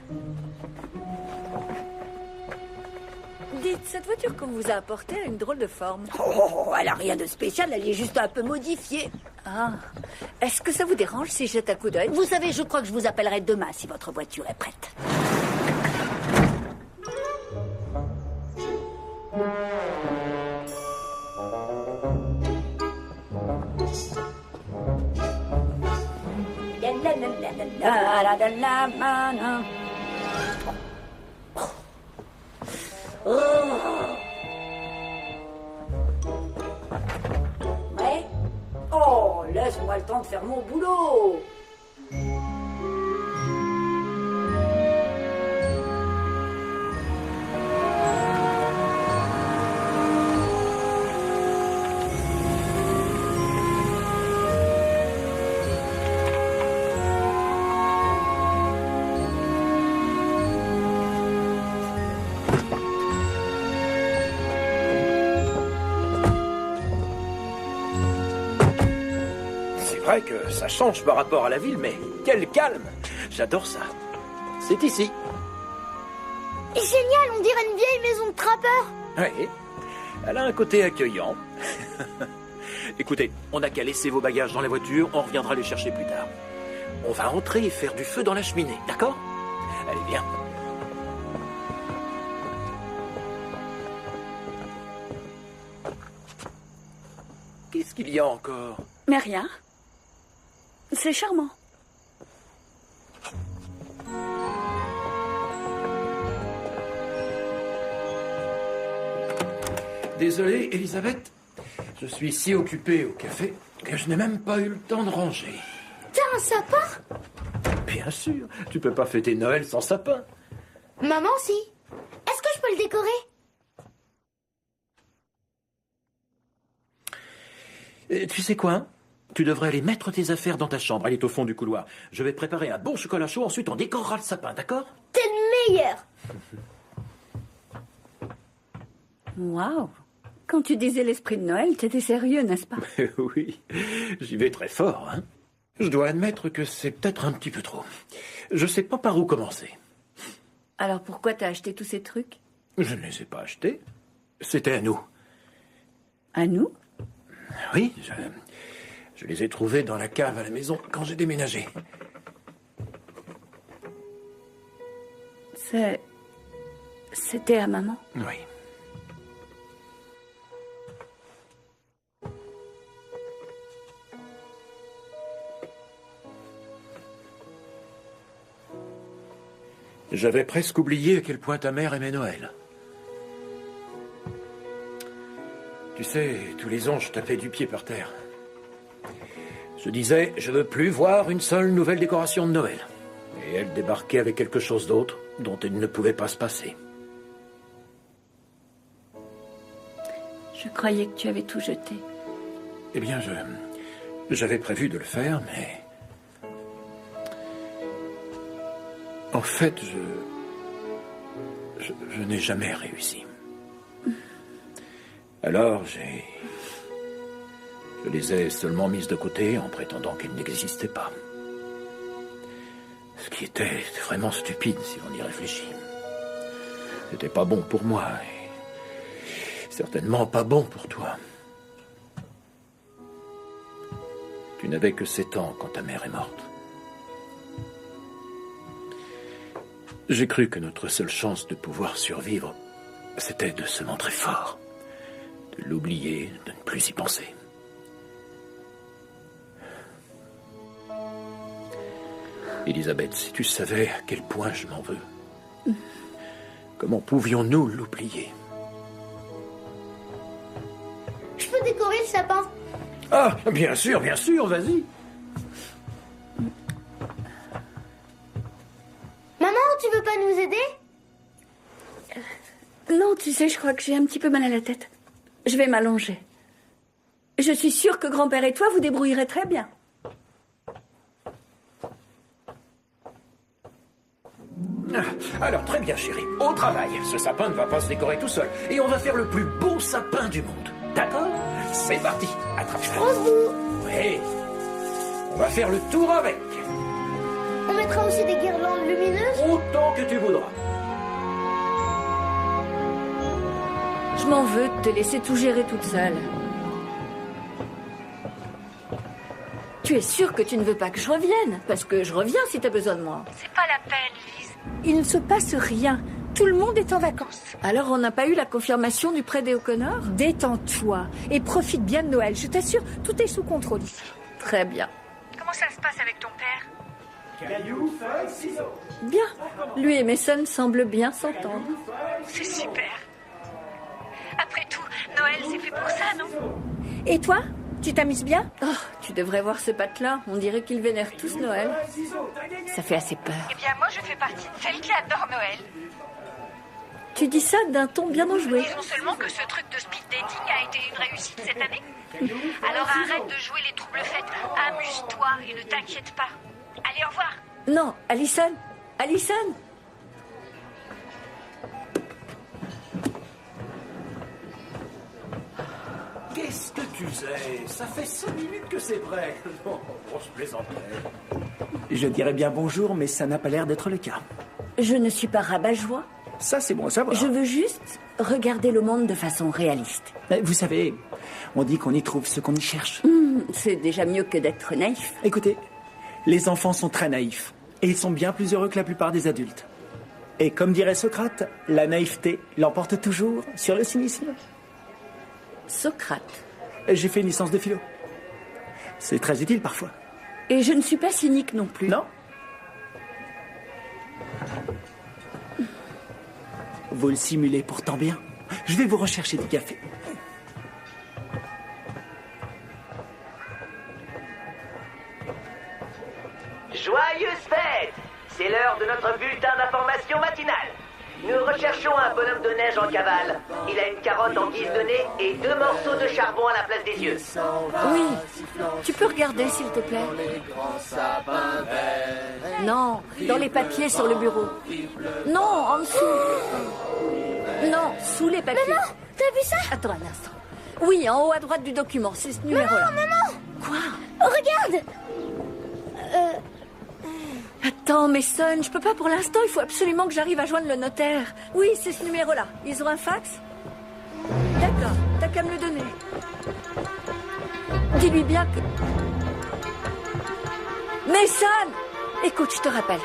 Dites, cette voiture qu'on vous a apportée a une drôle de forme. Oh, elle a rien de spécial, elle est juste un peu modifiée. Ah, est-ce que ça vous dérange si je jette un coup d'œil? Vous savez, je crois que je vous appellerai demain si votre voiture est prête. Ouais. Oh, laisse-moi le temps de faire mon boulot. C'est vrai que ça change par rapport à la ville, mais quel calme! J'adore ça. C'est ici. Génial, on dirait une vieille maison de trappeur. Oui. Elle a un côté accueillant. Écoutez, on n'a qu'à laisser vos bagages dans la voiture, on reviendra les chercher plus tard. On va entrer et faire du feu dans la cheminée, d'accord? Allez, viens. Qu'est-ce qu'il y a encore? Mais rien. C'est charmant. Désolé, Elisabeth. Je suis si occupé au café que je n'ai même pas eu le temps de ranger. T'as un sapin? Bien sûr, tu peux pas fêter Noël sans sapin. Maman, si. Est-ce que je peux le décorer? Tu sais quoi? Tu devrais aller mettre tes affaires dans ta chambre. Elle est au fond du couloir. Je vais te préparer un bon chocolat chaud. Ensuite, on décorera le sapin, d'accord? T'es le meilleur. Waouh. Quand tu disais l'esprit de Noël, t'étais sérieux, n'est-ce pas? Oui, j'y vais très fort, hein. Je dois admettre que c'est peut-être un petit peu trop. Je sais pas par où commencer. Alors pourquoi t'as acheté tous ces trucs? Je ne les ai pas achetés. C'était à nous. À nous? Oui, je les ai trouvés dans la cave à la maison quand j'ai déménagé. C'était à maman? Oui. J'avais presque oublié à quel point ta mère aimait Noël. Tu sais, tous les ans, je tapais du pied par terre. Je disais, je veux plus voir une seule nouvelle décoration de Noël. Et elle débarquait avec quelque chose d'autre dont elle ne pouvait pas se passer. Je croyais que tu avais tout jeté. Eh bien, j'avais prévu de le faire, mais... En fait, je n'ai jamais réussi. Alors, je les ai seulement mises de côté en prétendant qu'elles n'existaient pas. Ce qui était vraiment stupide si on y réfléchit. C'était pas bon pour moi et certainement pas bon pour toi. Tu n'avais que 7 ans quand ta mère est morte. J'ai cru que notre seule chance de pouvoir survivre, c'était de se montrer fort, de l'oublier, de ne plus y penser. Elisabeth, si tu savais à quel point je m'en veux, comment pouvions-nous l'oublier? Je peux décorer le sapin. Ah, bien sûr, vas-y. Maman, tu veux pas nous aider? Non, tu sais, je crois que j'ai un petit peu mal à la tête. Je vais m'allonger. Je suis sûre que grand-père et toi vous débrouillerez très bien. Alors, très bien, chérie. Au travail. Ce sapin ne va pas se décorer tout seul. Et on va faire le plus beau sapin du monde. D'accord? C'est parti. Attrape-toi. Oui. On va faire le tour avec. On mettra aussi des guirlandes lumineuses? Autant que tu voudras. Je m'en veux de te laisser tout gérer toute seule. Tu es sûre que tu ne veux pas que je revienne? Parce que je reviens si t'as besoin de moi. C'est pas la peine, Lise. Il ne se passe rien. Tout le monde est en vacances. Alors on n'a pas eu la confirmation du prêt des O'Connor? Détends-toi et profite bien de Noël. Je t'assure, tout est sous contrôle ici. Très bien. Comment ça se passe avec ton père? Caillou, feuille, ciseaux. Bien. Lui et Mason semblent bien s'entendre. C'est super. Après tout, Noël, c'est fait pour ça, non? Et toi, tu t'amuses bien? Oh, tu devrais voir ce patte-là. On dirait qu'ils vénèrent tous Noël. Ça fait assez peur. Eh bien, moi, je fais partie de celles qui adorent Noël. Tu dis ça d'un ton bien enjoué. Disons seulement que ce truc de speed dating a été une réussite cette année. Alors arrête de jouer les troubles-fêtes. Amuse-toi et ne t'inquiète pas. Allez, au revoir. Non, Alison. Alison. Qu'est-ce que tu sais? Ça fait 5 minutes que c'est prêt. Non, je plaisantais. Je dirais bien bonjour, mais ça n'a pas l'air d'être le cas. Je ne suis pas rabat-joie. Ça, c'est bon à savoir. Je veux juste regarder le monde de façon réaliste. Vous savez, on dit qu'on y trouve ce qu'on y cherche. C'est déjà mieux que d'être naïf. Écoutez, les enfants sont très naïfs. Et ils sont bien plus heureux que la plupart des adultes. Et comme dirait Socrate, la naïveté l'emporte toujours sur le cynisme. Socrate. J'ai fait une licence de philo. C'est très utile parfois. Et je ne suis pas cynique non plus. Non? Vous le simulez pourtant bien. Je vais vous rechercher du café. Joyeuses fêtes! C'est l'heure de notre bulletin d'information matinale. Nous recherchons un bonhomme de neige en cavale. Il a une carotte en guise de nez et 2 morceaux de charbon à la place des yeux. Oui. Tu peux regarder, s'il te plaît? Non, dans les papiers sur le bureau. Non, en dessous. Non, sous les papiers. Maman, t'as vu ça? Attends un instant. Oui, en haut à droite du document, c'est ce numéro-là. Maman! Quoi? Oh, regarde! Attends, Mason, je peux pas pour l'instant. Il faut absolument que j'arrive à joindre le notaire. Oui, c'est ce numéro-là. Ils ont un fax? D'accord, t'as qu'à me le donner. Dis-lui bien que... Mason! Écoute, je te rappelle.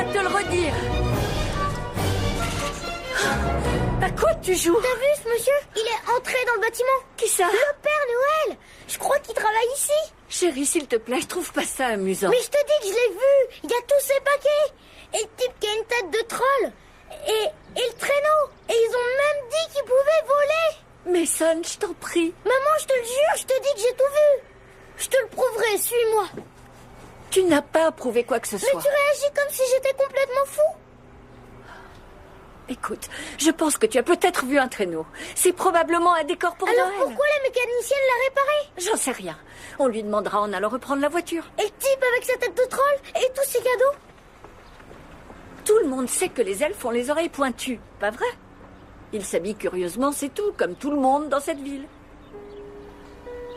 Te le redire. À quoi tu joues? T'as vu ce monsieur? Il est entré dans le bâtiment. Qui ça? Le Père Noël. Je crois qu'il travaille ici. Chérie, s'il te plaît, je trouve pas ça amusant. Mais je te dis que je l'ai vu. Il y a tous ces paquets. Et le type qui a une tête de troll. Et le traîneau. Et ils ont même dit qu'ils pouvaient voler. Mason, je t'en prie. Maman, je te le jure, je te dis que j'ai tout vu. Je te le prouverai, suis-moi. Tu n'as pas prouvé quoi que ce soit. Mais tu réagis comme si j'étais complètement fou. Écoute, je pense que tu as peut-être vu un traîneau. C'est probablement un décor pour Alors Noël. Pourquoi la mécanicienne l'a réparé? J'en sais rien. On lui demandera en allant reprendre la voiture. Et le type avec sa tête de troll et tous ses cadeaux? Tout le monde sait que les elfes ont les oreilles pointues, pas vrai? Ils s'habillent curieusement, c'est tout, comme tout le monde dans cette ville.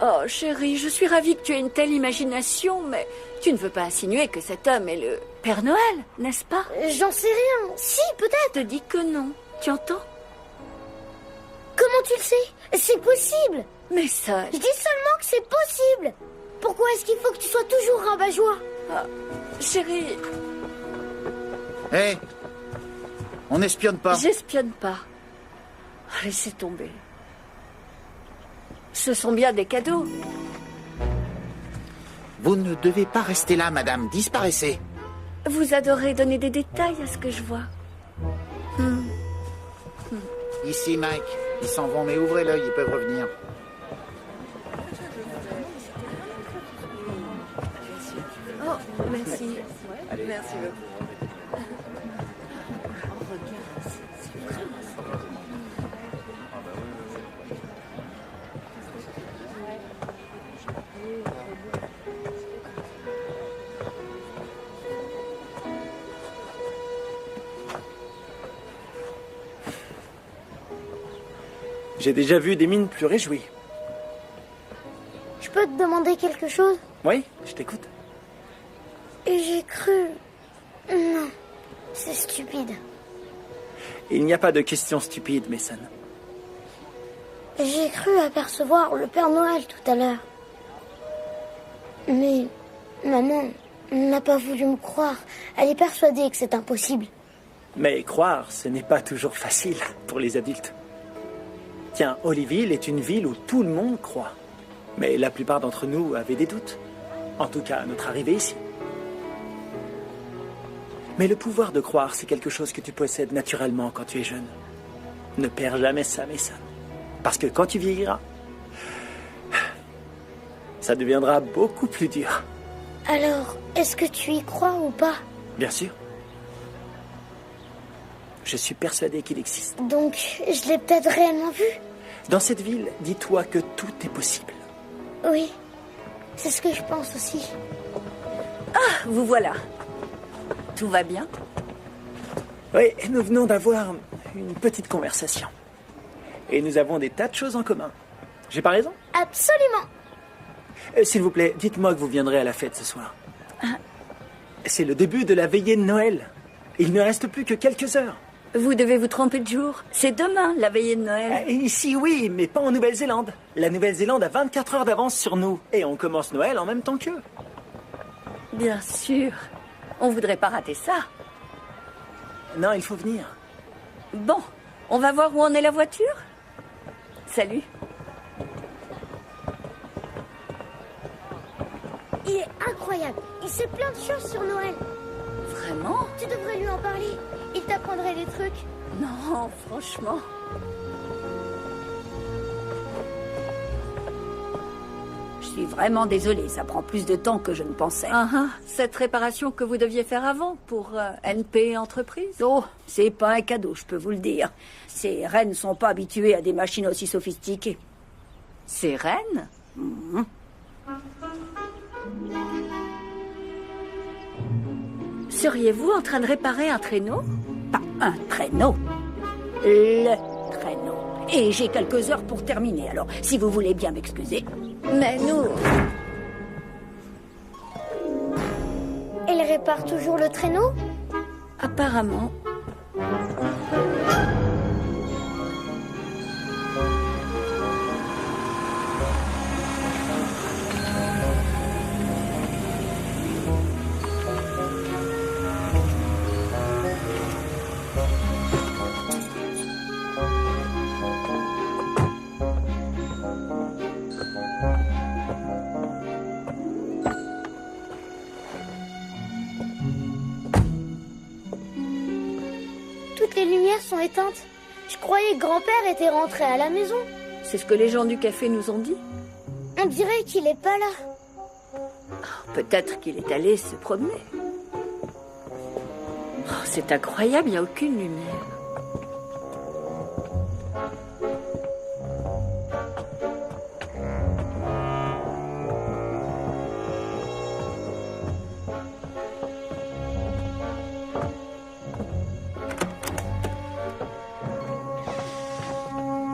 Oh, chérie, je suis ravie que tu aies une telle imagination, mais tu ne veux pas insinuer que cet homme est le Père Noël, n'est-ce pas? J'en sais rien. Si, peut-être. Je te dis que non. Tu entends? Comment tu le sais? C'est possible. Mais ça... Je dis seulement que c'est possible. Pourquoi est-ce qu'il faut que tu sois toujours rabat-joie? Chérie... Hé, on n'espionne pas. J'espionne pas. Laissez tomber. Ce sont bien des cadeaux. Vous ne devez pas rester là, madame. Disparaissez. Vous adorez donner des détails à ce que je vois. Ici, Mike. Ils s'en vont, mais ouvrez l'œil, ils peuvent revenir. Oh, merci. Merci beaucoup. J'ai déjà vu des mines plus réjouies. Je peux te demander quelque chose? Oui, je t'écoute. Et j'ai cru... Non, c'est stupide. Il n'y a pas de questions stupides, Mason. J'ai cru apercevoir le Père Noël tout à l'heure. Mais maman n'a pas voulu me croire. Elle est persuadée que c'est impossible. Mais croire, ce n'est pas toujours facile pour les adultes. Tiens, Holyville est une ville où tout le monde croit. Mais la plupart d'entre nous avaient des doutes. En tout cas, à notre arrivée ici. Mais le pouvoir de croire, c'est quelque chose que tu possèdes naturellement quand tu es jeune. Ne perds jamais ça, Mason. Parce que quand tu vieilliras, ça deviendra beaucoup plus dur. Alors, est-ce que tu y crois ou pas? Bien sûr. Je suis persuadé qu'il existe. Donc, je l'ai peut-être réellement vu? Dans cette ville, dis-toi que tout est possible. Oui, c'est ce que je pense aussi. Ah, vous voilà. Tout va bien? Oui, nous venons d'avoir une petite conversation. Et nous avons des tas de choses en commun. J'ai pas raison? Absolument. S'il vous plaît, dites-moi que vous viendrez à la fête ce soir. C'est le début de la veillée de Noël. Il ne reste plus que quelques heures. Vous devez vous tromper de jour. C'est demain, la veillée de Noël. Ici, oui, mais pas en Nouvelle-Zélande. La Nouvelle-Zélande a 24 heures d'avance sur nous. Et on commence Noël en même temps qu'eux. Bien sûr. On voudrait pas rater ça. Non, il faut venir. Bon, on va voir où en est la voiture. Salut. Il est incroyable. Il sait plein de choses sur Noël. Vraiment? Tu devrais lui en parler. Il t'apprendrait des trucs. Non, franchement. Je suis vraiment désolée, ça prend plus de temps que je ne pensais. Cette réparation que vous deviez faire avant pour NP Entreprise? Oh, c'est pas un cadeau, je peux vous le dire. Ces reines ne sont pas habituées à des machines aussi sophistiquées. Ces reines? Seriez-vous en train de réparer un traîneau? Pas un traîneau. Le traîneau. Et j'ai quelques heures pour terminer, alors si vous voulez bien m'excuser. Mais nous... Elle répare toujours le traîneau? Apparemment. Toutes les lumières sont éteintes. Je croyais que grand-père était rentré à la maison. C'est ce que les gens du café nous ont dit. On dirait qu'il est pas là. Peut-être qu'il est allé se promener. Oh, c'est incroyable, il n'y a aucune lumière.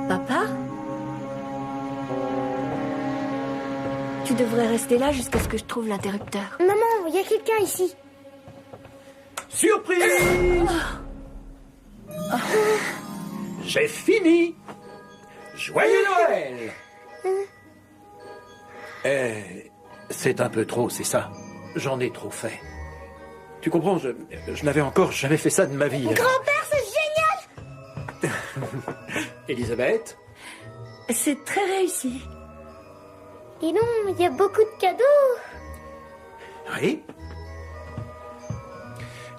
Papa? Tu devrais rester là jusqu'à ce que je trouve l'interrupteur. Maman, il y a quelqu'un ici. Surprise! J'ai fini! Joyeux Noël! C'est un peu trop, c'est ça. J'en ai trop fait. Tu comprends, je n'avais encore jamais fait ça de ma vie. Grand-père, c'est génial! Elisabeth? C'est très réussi. Et non, il y a beaucoup de cadeaux. Oui?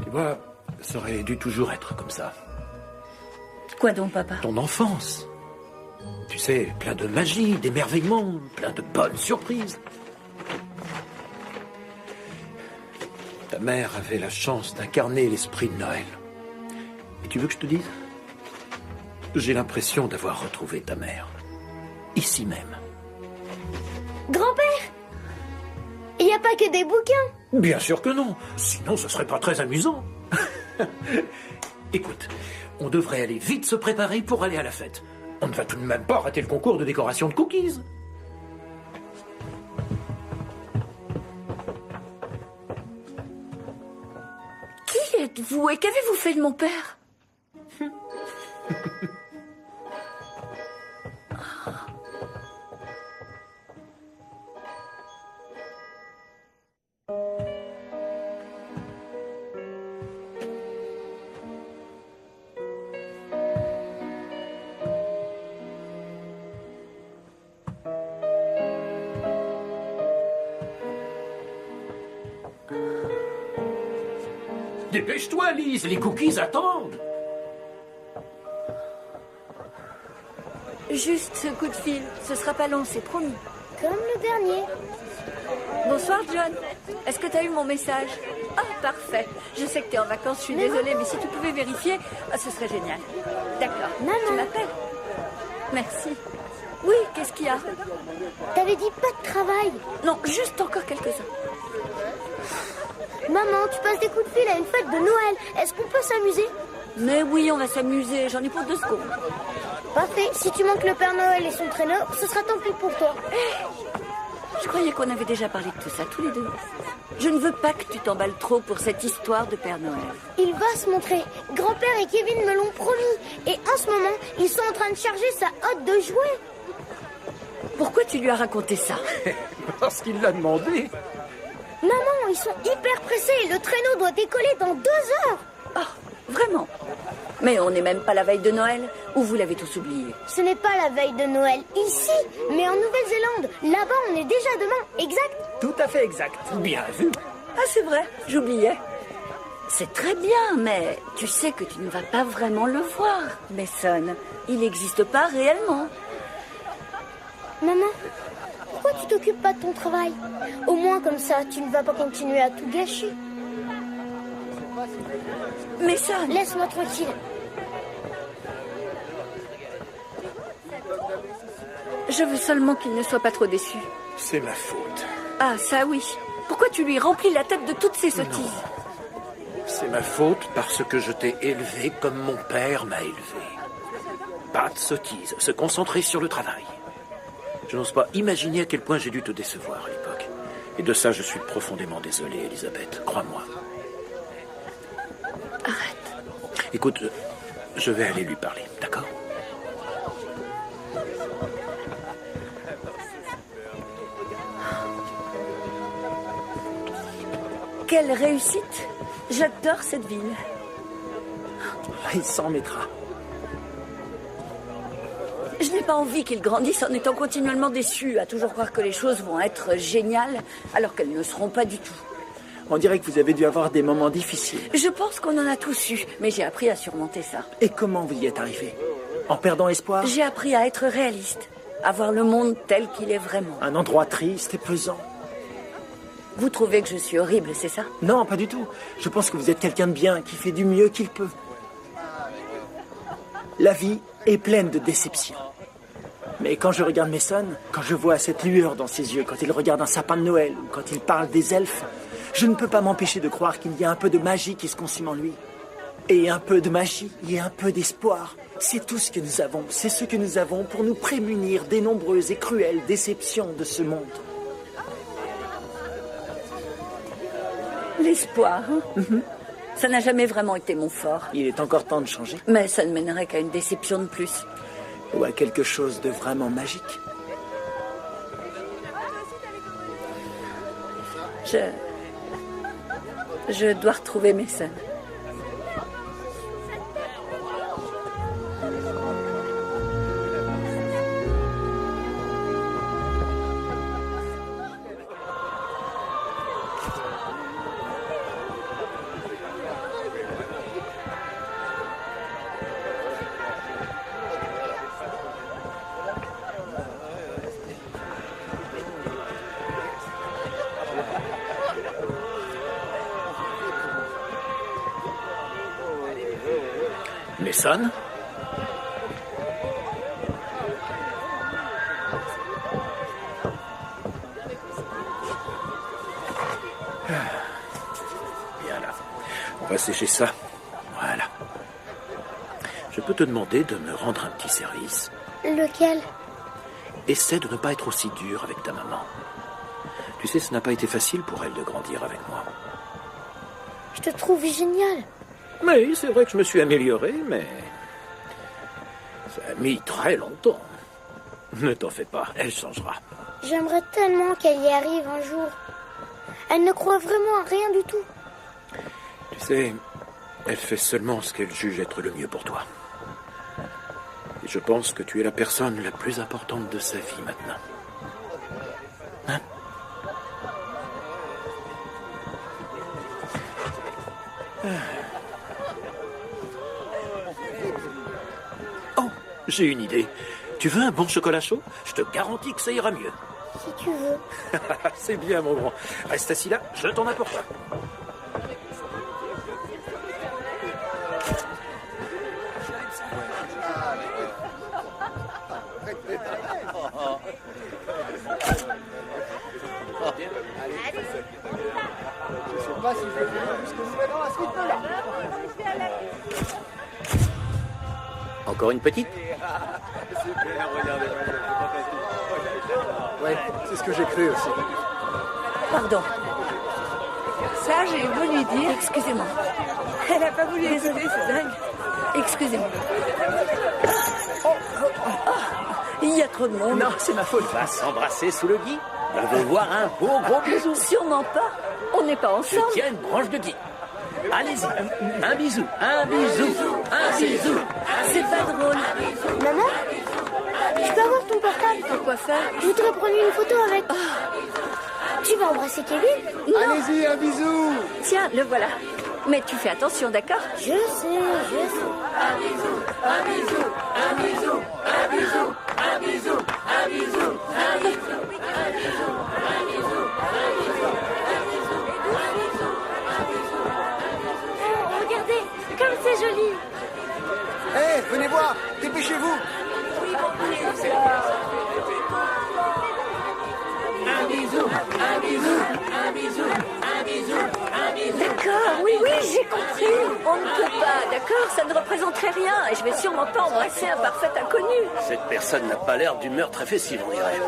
Tu vois, ça aurait dû toujours être comme ça. Quoi donc, papa? Ton enfance. Tu sais, plein de magie, d'émerveillement, plein de bonnes surprises. Ta mère avait la chance d'incarner l'esprit de Noël. Et tu veux que je te dise? J'ai l'impression d'avoir retrouvé ta mère. Ici même. Grand-père, il n'y a pas que des bouquins. Bien sûr que non. Sinon, ce serait pas très amusant. Écoute, on devrait aller vite se préparer pour aller à la fête. On ne va tout de même pas rater le concours de décoration de cookies. Qui êtes-vous et qu'avez-vous fait de mon père? Dépêche-toi, Lise, les cookies attendent. Juste ce coup de fil. Ce sera pas long, c'est promis. Comme le dernier. Bonsoir, John. Est-ce que t'as eu mon message? Ah, parfait. Je sais que t'es en vacances, je suis désolée, mais si tu pouvais vérifier, ce serait génial. D'accord. Maman. Tu m'appelles? Merci. Oui, qu'est-ce qu'il y a? T'avais dit pas de travail. Non, juste encore quelques-uns. Maman, tu passes des coups de fil à une fête de Noël. Est-ce qu'on peut s'amuser? Mais oui, on va s'amuser. J'en ai pour 2 secondes. Parfait. Si tu manques le Père Noël et son traîneau, ce sera tant pis pour toi. Je croyais qu'on avait déjà parlé de tout ça, tous les deux. Je ne veux pas que tu t'emballes trop pour cette histoire de Père Noël. Il va se montrer. Grand-père et Kevin me l'ont promis. Et en ce moment, ils sont en train de charger sa hotte de jouets. Pourquoi tu lui as raconté ça? Parce qu'il l'a demandé. Maman, ils sont hyper pressés et le traîneau doit décoller dans 2 heures. Oh, vraiment? Mais on n'est même pas la veille de Noël, ou vous l'avez tous oublié? Ce n'est pas la veille de Noël ici, mais en Nouvelle-Zélande. Là-bas, on est déjà demain, exact? Tout à fait exact. Bien vu. Ah, c'est vrai, j'oubliais. C'est très bien, mais tu sais que tu ne vas pas vraiment le voir, Mason. Il n'existe pas réellement. Maman, pourquoi tu t'occupes pas de ton travail? Au moins comme ça, tu ne vas pas continuer à tout gâcher. Mason! Laisse-moi tranquille. Je veux seulement qu'il ne soit pas trop déçu. C'est ma faute. Ah, ça oui. Pourquoi tu lui remplis la tête de toutes ces sottises? C'est ma faute parce que je t'ai élevé comme mon père m'a élevé. Pas de sottises, se concentrer sur le travail. Je n'ose pas imaginer à quel point j'ai dû te décevoir à l'époque. Et de ça, je suis profondément désolé, Elisabeth, crois-moi. Arrête. Écoute, je vais aller lui parler, d'accord? Quelle réussite! J'adore cette ville. Il s'en mettra. Je n'ai pas envie qu'il grandisse en étant continuellement déçu, à toujours croire que les choses vont être géniales, alors qu'elles ne seront pas du tout. On dirait que vous avez dû avoir des moments difficiles. Je pense qu'on en a tous eu, mais j'ai appris à surmonter ça. Et comment vous y êtes arrivé? En perdant espoir? J'ai appris à être réaliste, à voir le monde tel qu'il est vraiment. Un endroit triste et pesant. Vous trouvez que je suis horrible, c'est ça? Non, pas du tout. Je pense que vous êtes quelqu'un de bien, qui fait du mieux qu'il peut. La vie est pleine de déceptions. Mais quand je regarde Mason, quand je vois cette lueur dans ses yeux, quand il regarde un sapin de Noël, ou quand il parle des elfes, je ne peux pas m'empêcher de croire qu'il y a un peu de magie qui se consume en lui. Et un peu de magie et un peu d'espoir. C'est tout ce que nous avons. C'est ce que nous avons pour nous prémunir des nombreuses et cruelles déceptions de ce monde. L'espoir, hein? Ça n'a jamais vraiment été mon fort. Il est encore temps de changer. Mais ça ne mènerait qu'à une déception de plus. Ou à quelque chose de vraiment magique. Je dois retrouver Mason. Mason? Bien là. On va sécher ça. Voilà. Je peux te demander de me rendre un petit service. Lequel? Essaie de ne pas être aussi dur avec ta maman. Tu sais, ce n'a pas été facile pour elle de grandir avec moi. Je te trouve génial. Oui, c'est vrai que je me suis amélioré, mais ça a mis très longtemps. Ne t'en fais pas, elle changera. J'aimerais tellement qu'elle y arrive un jour. Elle ne croit vraiment à rien du tout. Tu sais, elle fait seulement ce qu'elle juge être le mieux pour toi. Et je pense que tu es la personne la plus importante de sa vie maintenant. Hein? J'ai une idée. Tu veux un bon chocolat chaud? Je te garantis que ça ira mieux. Si tu veux. C'est bien, mon grand. Reste assis là, je t'en apporte un. Encore une petite? Ouais, c'est ce que j'ai cru aussi. Pardon. Ça, j'ai voulu lui dire. Excusez-moi. Elle n'a pas voulu hésiter, c'est dingue. Excusez-moi. Il y a trop de monde. Non, c'est ma faute. Va s'embrasser sous le gui. On veut voir un beau gros bisou. Sûrement pas. On n'est pas Je ensemble. tiens une branche de gui. Allez-y, un bisou, un bisou, un bisou. C'est pas drôle. Maman, je peux avoir ton portable? Pourquoi faire? Je voudrais prendre une photo avec. Tu vas embrasser Kevin? Non. Allez-y, un bisou. Tiens, le voilà. Mais tu fais attention, d'accord? Je sais. pas. Dépêchez-vous. Un bisou, un bisou, un bisou, un bisou, un bisou. D'accord, oui, j'ai compris. On ne peut pas, d'accord? Ça ne représenterait rien et je vais sûrement pas embrasser un parfait inconnu. Cette personne n'a pas l'air d'humeur très festive, on dirait.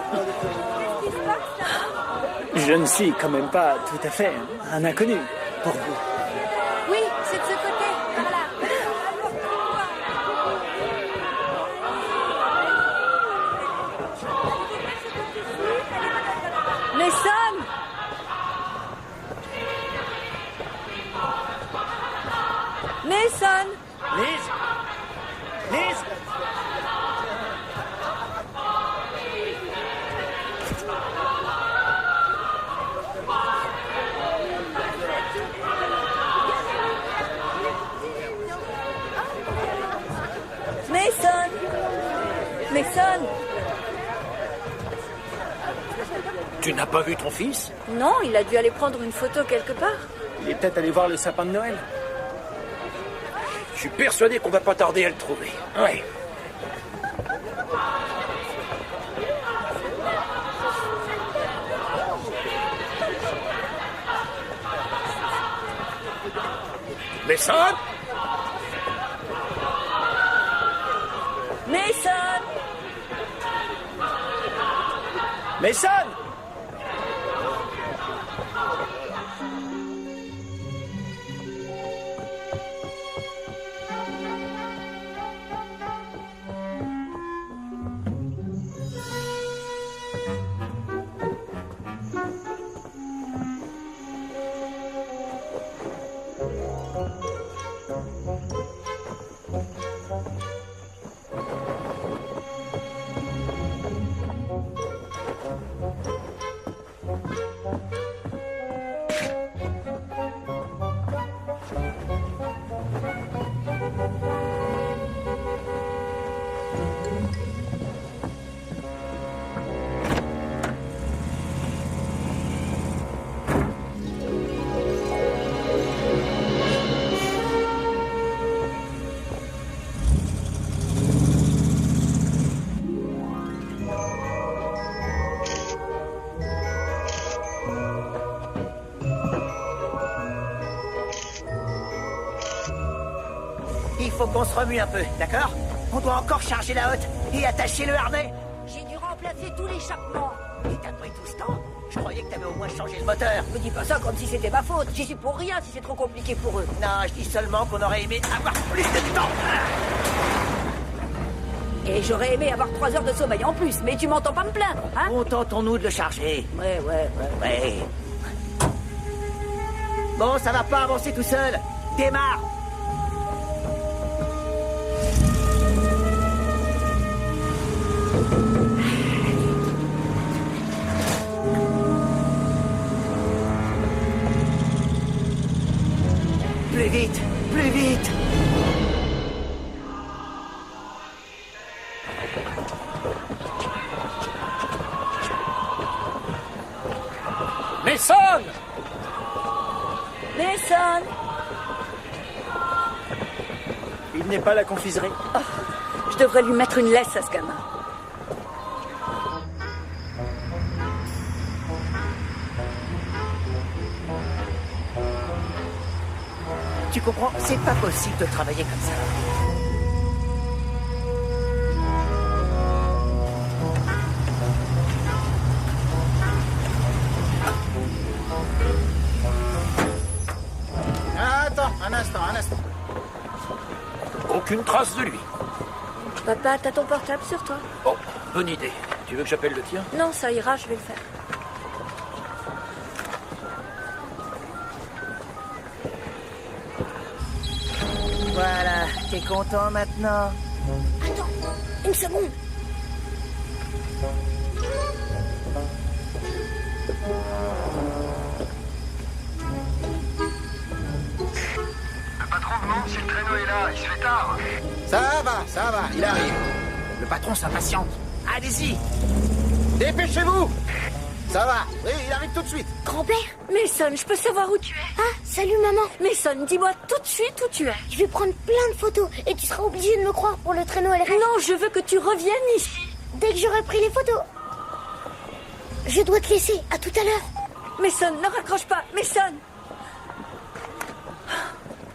Je ne suis quand même pas tout à fait un inconnu pour vous. Oui, c'est de ce côté, par là. Mason! Mason! Lise Lise Mason! Mason! Tu n'as pas vu ton fils? Non, il a dû aller prendre une photo quelque part. Il est peut-être allé voir le sapin de Noël. Je suis persuadé qu'on va pas tarder à le trouver. Ouais. Mason! Mason! Mason! Il faut qu'on se remue un peu, d'accord? On doit encore charger la hotte et attacher le harnais. J'ai dû remplacer tout l'échappement. Et t'as pris tout ce temps? Je croyais que t'avais au moins changé le moteur. Me dis pas ça comme si c'était ma faute. J'y suis pour rien si c'est trop compliqué pour eux. Non, je dis seulement qu'on aurait aimé avoir plus de temps. Et j'aurais aimé avoir 3 heures de sommeil en plus, mais tu m'entends pas me plaindre, hein? Contentons-nous de le charger. Ouais. Bon, ça va pas avancer tout seul. Démarre. Plus vite, plus vite. Mason! Mason! Il n'est pas à la confiserie. Oh, je devrais lui mettre une laisse à ce gamin. Tu comprends? C'est pas possible de travailler comme ça. Attends, un instant. Aucune trace de lui. Papa, t'as ton portable sur toi? Oh, bonne idée. Tu veux que j'appelle le tien? Non, ça ira, je vais le faire. Voilà, t'es content maintenant? Attends, une seconde. Le patron demande si le traîneau est là. Il se fait tard. Ça va, il arrive. Le patron s'impatiente. Allez-y. Dépêchez-vous! Ça va. Oui, il arrive tout de suite. Grand-père? Mason, je peux savoir où tu es? Ah, salut maman. Mason, dis-moi tout de suite où tu es. Je vais prendre plein de photos et tu seras obligé de me croire pour le traîneau LRF. Non, je veux que tu reviennes ici. Dès que j'aurai pris les photos. Je dois te laisser. À tout à l'heure. Mason, ne raccroche pas. Mason.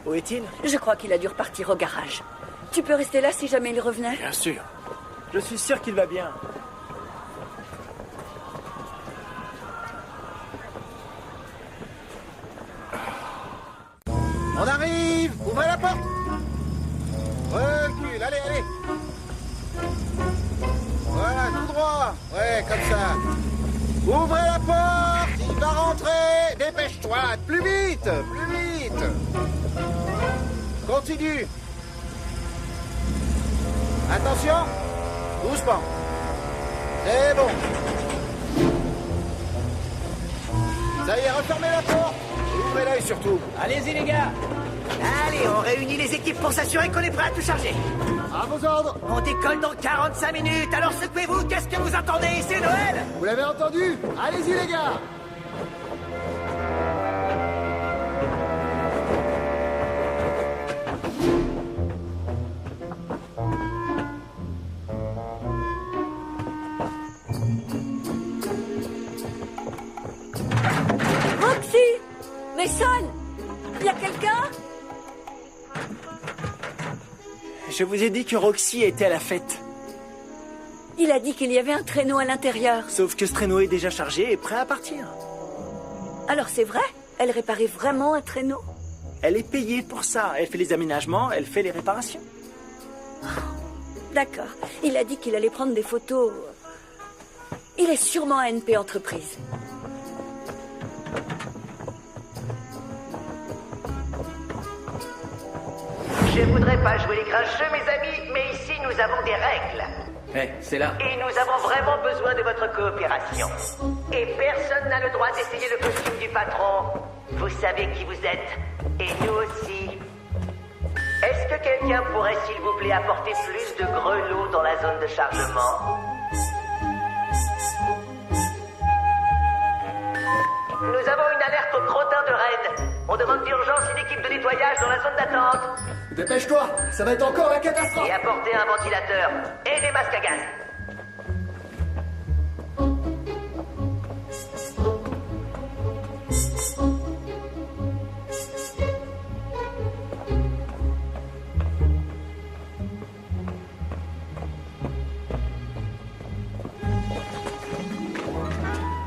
Où est-il? Je crois qu'il a dû repartir au garage. Tu peux rester là si jamais il revenait? Bien sûr. Je suis sûr qu'il va bien. On arrive. Ouvrez la porte. Recule. Allez, allez. Voilà, tout droit. Ouais, comme ça. Ouvrez la porte. Il va rentrer. Dépêche-toi. Plus vite. Plus vite. Continue. Attention. Doucement. C'est bon. Ça y est, refermez la porte. Et ouvrez l'œil surtout. Allez-y, les gars. Allez, on réunit les équipes pour s'assurer qu'on est prêt à tout charger. À vos ordres. On décolle dans 45 minutes, alors secouez-vous, qu'est-ce que vous entendez? C'est Noël. Vous l'avez entendu? Allez-y les gars. Roxy! Mason! Il y a quelqu'un? Je vous ai dit que Roxy était à la fête. Il a dit qu'il y avait un traîneau à l'intérieur. Sauf que ce traîneau est déjà chargé et prêt à partir. Alors c'est vrai? Elle réparait vraiment un traîneau? Elle est payée pour ça. Elle fait les aménagements, elle fait les réparations. D'accord. Il a dit qu'il allait prendre des photos. Il est sûrement à NP Entreprise. Je voudrais pas jouer les grincheux, mes amis, mais ici nous avons des règles. C'est là. Et nous avons vraiment besoin de votre coopération. Et personne n'a le droit d'essayer le costume du patron. Vous savez qui vous êtes. Et nous aussi. Est-ce que quelqu'un pourrait, s'il vous plaît, apporter plus de grelots dans la zone de chargement? Nous avons une alerte au crottin de Rennes. On demande d'urgence une équipe de nettoyage dans la zone d'attente. Dépêche-toi, ça va être encore la catastrophe. Et apportez un ventilateur et des masques à gaz.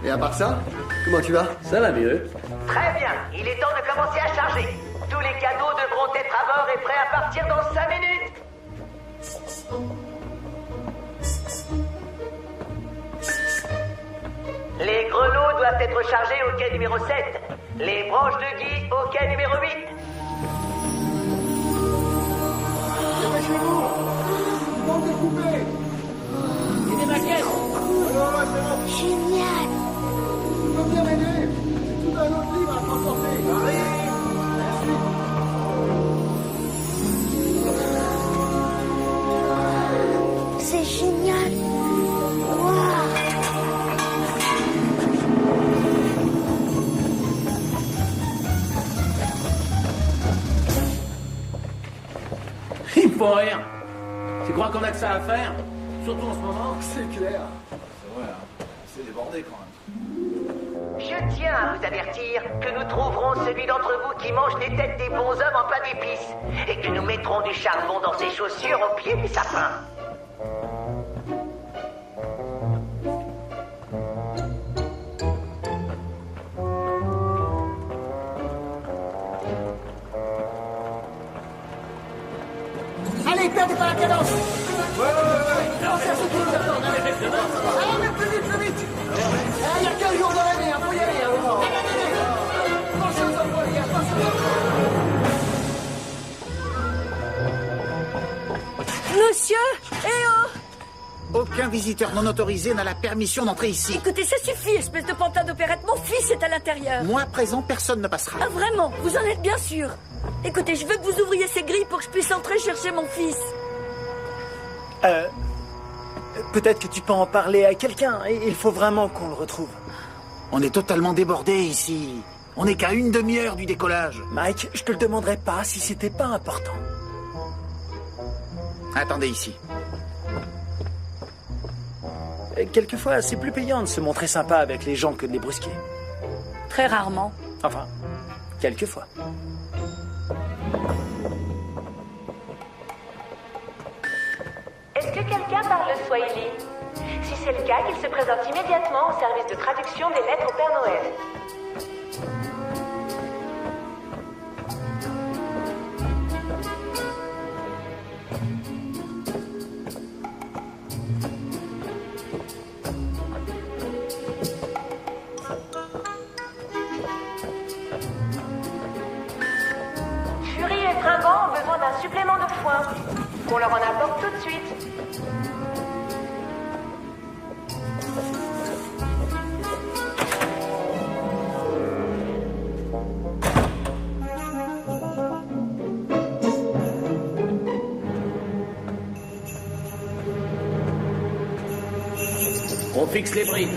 Et à part ça, comment tu vas? Ça va mieux. Très bien, il est temps de commencer à charger. Tous les cadeaux devront être à bord et prêts à partir dans 5 minutes. Les grelots doivent être chargés au quai numéro 7. Les branches de gui au quai numéro 8. Dépêchez-vous. Ils vont découper. Il y a des maquettes. Alors, c'est bon. Génial. Tu peux bien m'aider? J'ai tout un autre livre à transporter. Arrive. C'est génial. Waouh. Ils font rien. Tu crois qu'on a que ça à faire? Surtout en ce moment. C'est clair. C'est vrai, hein. C'est débordé quand même. Je tiens à vous avertir que nous trouverons celui d'entre vous qui mange les têtes des bons hommes en plat d'épices et que nous mettrons du charbon dans ses chaussures au pied du sapin. Allez, perdez pas la cadence. Ouais. Non, ça se trouve, attends. Allez, mais plus vite. Il n'y a qu'un jour dans l'année, faut y aller. Allez. Pensez aux enfants, les gars, Monsieur! Eh oh! Aucun visiteur non autorisé n'a la permission d'entrer ici. Écoutez, ça suffit, espèce de pantin d'opérette. Mon fils est à l'intérieur. Moi, présent, personne ne passera. Ah, vraiment? Vous en êtes bien sûr? Écoutez, je veux que vous ouvriez ces grilles pour que je puisse entrer chercher mon fils. Peut-être que tu peux en parler à quelqu'un. Il faut vraiment qu'on le retrouve. On est totalement débordé ici. On n'est qu'à une demi-heure du décollage. Mike, je te le demanderais pas si c'était pas important. Attendez ici. Quelquefois, c'est plus payant de se montrer sympa avec les gens que de les brusquer. Très rarement. Enfin, quelquefois. Est-ce que quelqu'un parle le Swahili? Si c'est le cas, qu'il se présente immédiatement au service de traduction des lettres au Père Noël. Fury et Tringant ont besoin d'un supplément de foin. Qu'on leur en apporte tout de suite. On fixe les brides.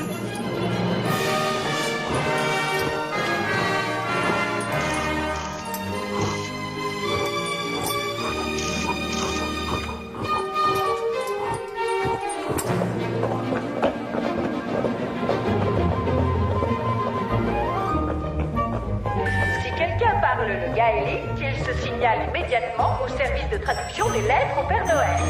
Si quelqu'un parle le gaélique, qu'il se signale immédiatement au service de traduction des lettres au Père Noël.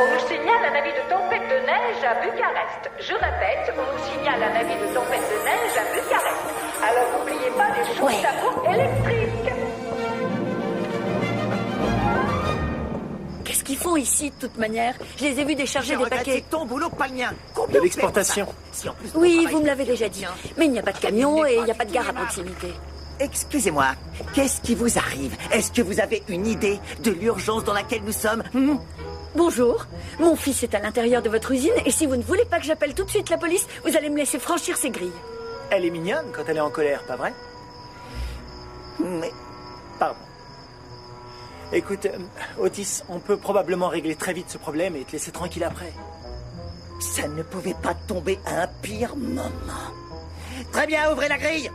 On nous signale un avis de tempête de neige à Bucarest. Je répète, on nous signale un avis de tempête de neige à Bucarest. Alors n'oubliez pas des chauffe à électriques. Qu'est-ce qu'ils font ici, de toute manière? Je les ai vus décharger des paquets. C'est ton boulot, pas le mien. De l'exportation. Oui, vous me l'avez déjà dit. Mais il n'y a pas de camion et il n'y a pas de gare à proximité. Excusez-moi, qu'est-ce qui vous arrive? Est-ce que vous avez une idée de l'urgence dans laquelle nous sommes? Bonjour, mon fils est à l'intérieur de votre usine et si vous ne voulez pas que j'appelle tout de suite la police, vous allez me laisser franchir ces grilles. Elle est mignonne quand elle est en colère, pas vrai? Mais... Pardon. Écoute, Otis, on peut probablement régler très vite ce problème et te laisser tranquille après. Ça ne pouvait pas tomber à un pire moment. Très bien, ouvrez la grille.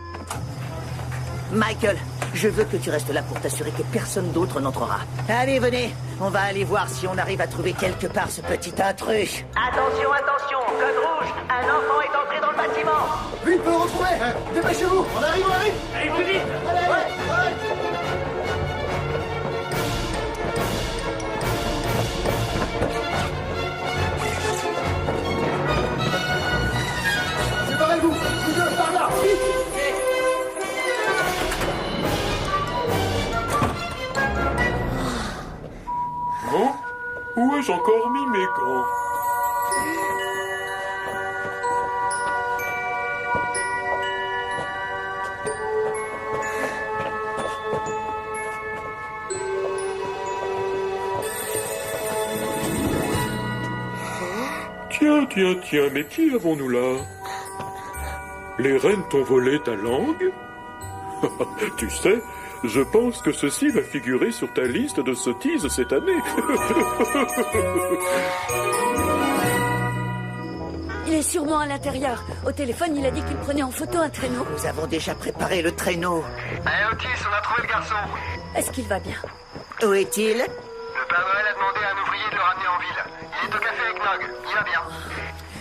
Michael, je veux que tu restes là pour t'assurer que personne d'autre n'entrera. Allez, venez, on va aller voir si on arrive à trouver quelque part ce petit intrus. Attention, attention, code rouge, un enfant est entré dans le bâtiment. Lui peut retrouver. Dépêchez-vous, on arrive, on arrive. Allez, plus vite. Allez. Séparez-vous, vous deux par là, vite. Bon, où ai-je encore mis mes gants? Tiens, mais qui avons-nous là? Les reines t'ont volé ta langue? Tu sais, je pense que ceci va figurer sur ta liste de sottises cette année. Il est sûrement à l'intérieur. Au téléphone, il a dit qu'il prenait en photo un traîneau. Nous avons déjà préparé le traîneau. Allez, Otis, on a trouvé le garçon. Est-ce qu'il va bien? Où est-il? Le Père Noël a demandé à un ouvrier de le ramener en ville. Il est au café avec Nog. Il va bien.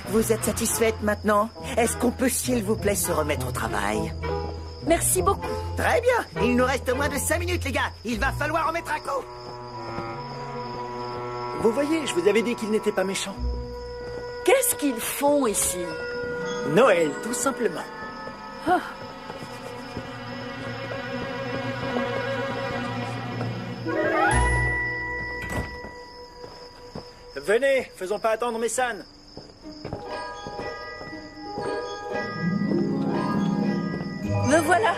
Vous êtes satisfaite maintenant? Est-ce qu'on peut, s'il vous plaît, se remettre au travail? Merci beaucoup. Très bien. Il nous reste moins de 5 minutes, les gars. Il va falloir en mettre un coup. Vous voyez, je vous avais dit qu'ils n'étaient pas méchants. Qu'est-ce qu'ils font ici? Noël, tout simplement. Ah. Venez, faisons pas attendre Messan. Me voilà.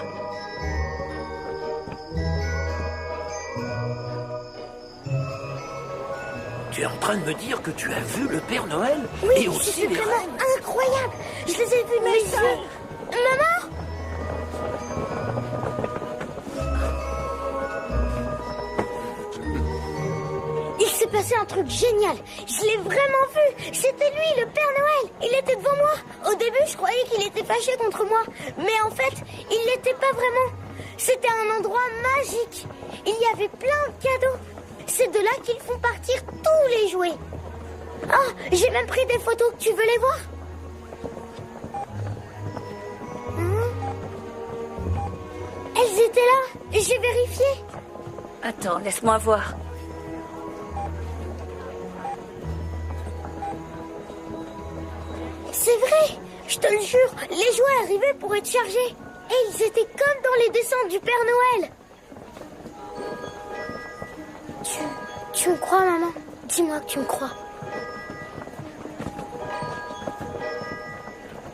Tu es en train de me dire que tu as vu le Père Noël? Oui, Et aussi c'est les vraiment reines? incroyable. Je les ai vus de mes yeux. Maman? Il s'est passé un truc génial. Je l'ai vraiment vu. C'était lui, le Père Noël. Il était devant moi. Au début, je croyais qu'il était fâché contre moi. Mais en fait, il l'était pas vraiment. C'était un endroit magique. Il y avait plein de cadeaux. C'est de là qu'ils font partir tous les jouets. Oh, j'ai même pris des photos. Tu veux les voir? Elles étaient là. J'ai vérifié. Attends, laisse-moi voir. C'est vrai, je te le jure, les jouets arrivaient pour être chargés. Et ils étaient comme dans les dessins du Père Noël. Tu me crois, maman? Dis-moi que tu me crois.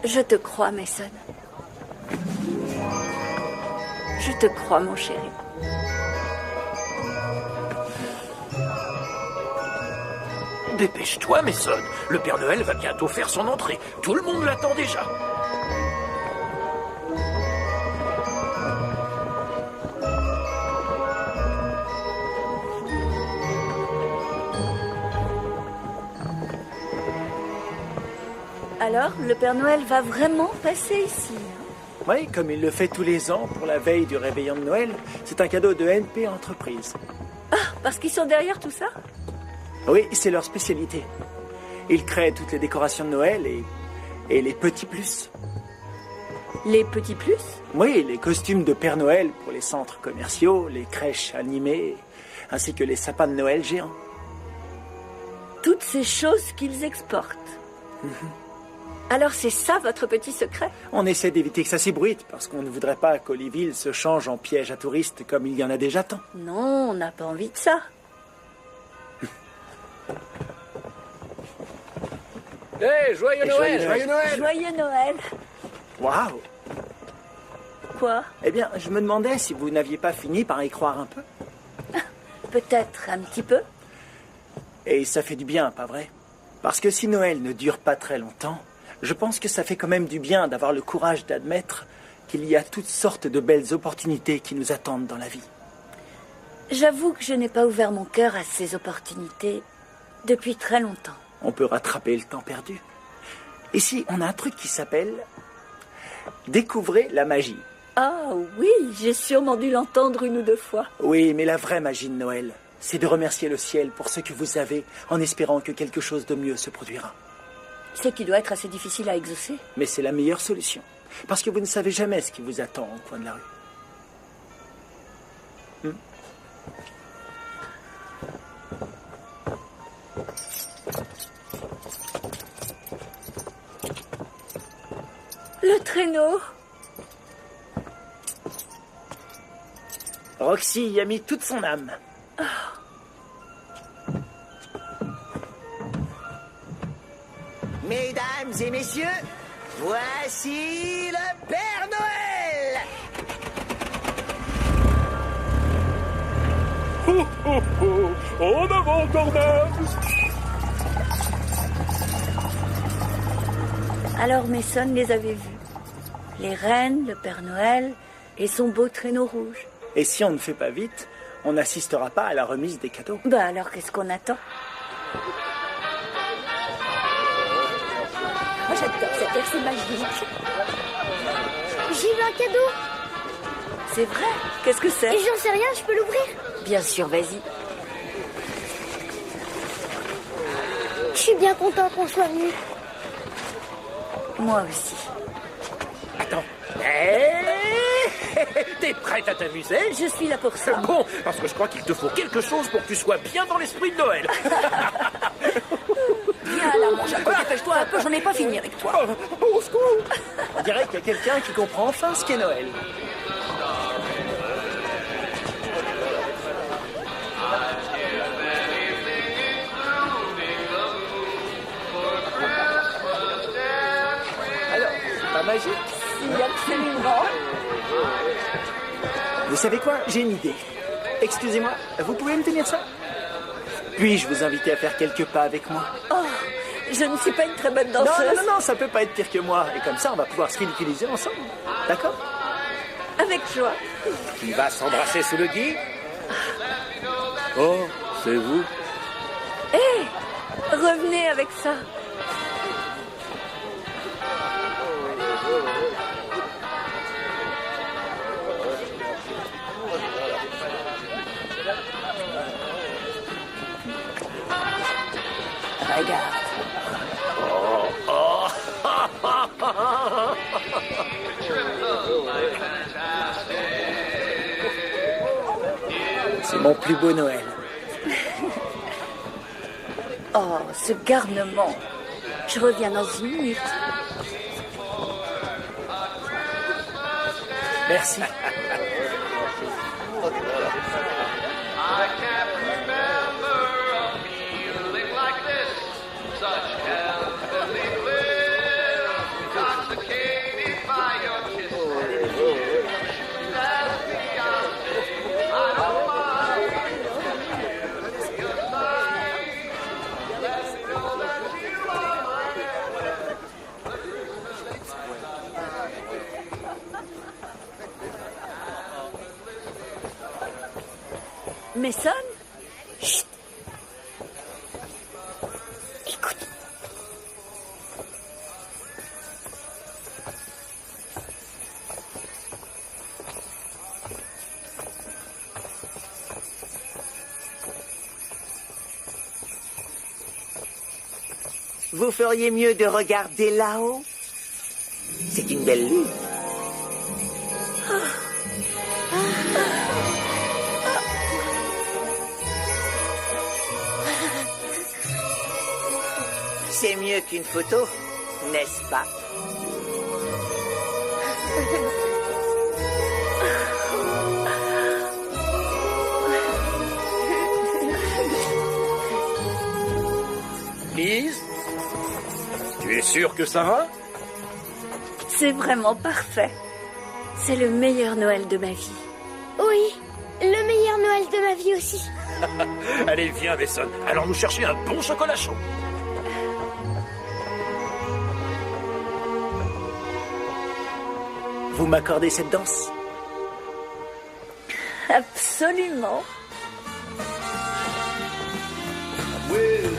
Je te crois, Mason. Je te crois, mon chéri. Dépêche-toi, Mason. Le Père Noël va bientôt faire son entrée. Tout le monde l'attend déjà. Alors, le Père Noël va vraiment passer ici? Oui, comme il le fait tous les ans pour la veille du réveillon de Noël. C'est un cadeau de NP Entreprise. Ah, parce qu'ils sont derrière tout ça? Oui, c'est leur spécialité. Ils créent toutes les décorations de Noël et les petits plus. Les petits plus? Oui, les costumes de Père Noël pour les centres commerciaux, les crèches animées, ainsi que les sapins de Noël géants. Toutes ces choses qu'ils exportent. Alors c'est ça votre petit secret? On essaie d'éviter que ça s'ébruite, parce qu'on ne voudrait pas qu'Oliville se change en piège à touristes comme il y en a déjà tant. Non, on n'a pas envie de ça. Hey, joyeux Noël! Joyeux Noël! Joyeux Noël! Waouh! Quoi? Eh bien, je me demandais si vous n'aviez pas fini par y croire un peu. Peut-être un petit peu. Et ça fait du bien, pas vrai? Parce que si Noël ne dure pas très longtemps, je pense que ça fait quand même du bien d'avoir le courage d'admettre qu'il y a toutes sortes de belles opportunités qui nous attendent dans la vie. J'avoue que je n'ai pas ouvert mon cœur à ces opportunités depuis très longtemps. On peut rattraper le temps perdu. Ici, on a un truc qui s'appelle « Découvrez la magie ». Ah oui, j'ai sûrement dû l'entendre une ou deux fois. Oui, mais la vraie magie de Noël, c'est de remercier le ciel pour ce que vous avez en espérant que quelque chose de mieux se produira. Ce qui doit être assez difficile à exaucer. Mais c'est la meilleure solution, parce que vous ne savez jamais ce qui vous attend au coin de la rue. Le traîneau. Roxy y a mis toute son âme. Oh. Mesdames et messieurs, voici le Père Noël! Oh, oh, oh! En avant, Tornade! Alors Mason les avait vus. Les reines, le Père Noël et son beau traîneau rouge. Et si on ne fait pas vite, on n'assistera pas à la remise des cadeaux. Bah alors qu'est-ce qu'on attend? Moi j'adore cette air, c'est magique. J'ai eu un cadeau. C'est vrai? Qu'est-ce que c'est? Et j'en sais rien, je peux l'ouvrir? Bien sûr, vas-y. Je suis bien content qu'on soit venus. Moi aussi. Attends. T'es prête à t'amuser? Je suis là pour ça. Bon, parce que je crois qu'il te faut quelque chose pour que tu sois bien dans l'esprit de Noël. Viens là, mon Jaco, dépêche-toi un peu, j'en ai pas fini avec toi. Au secours! On dirait qu'il y a quelqu'un qui comprend enfin ce qu'est Noël. Alors, c'est pas magique? Si, absolument. Vous savez quoi? J'ai une idée. Excusez-moi, vous pouvez me tenir ça? Puis-je vous inviter à faire quelques pas avec moi? Oh, je ne suis pas une très bonne danseuse. Non, ça peut pas être pire que moi. Et comme ça, on va pouvoir se ridiculiser ensemble. D'accord? Avec joie. Tu vas s'embrasser sous le gui? Oh, c'est vous? Hé, revenez avec ça. Regarde. C'est mon plus beau Noël. Oh, ce garnement. Je reviens dans une minute. Merci. Mason? Chut. Écoute. Vous feriez mieux de regarder là-haut. C'est une belle lune. C'est mieux qu'une photo, n'est-ce pas? Lise, tu es sûre que ça va? C'est vraiment parfait. C'est le meilleur Noël de ma vie. Oui, le meilleur Noël de ma vie aussi. Allez, viens, Mason. Allons nous chercher un bon chocolat chaud. Vous m'accordez cette danse? Absolument. With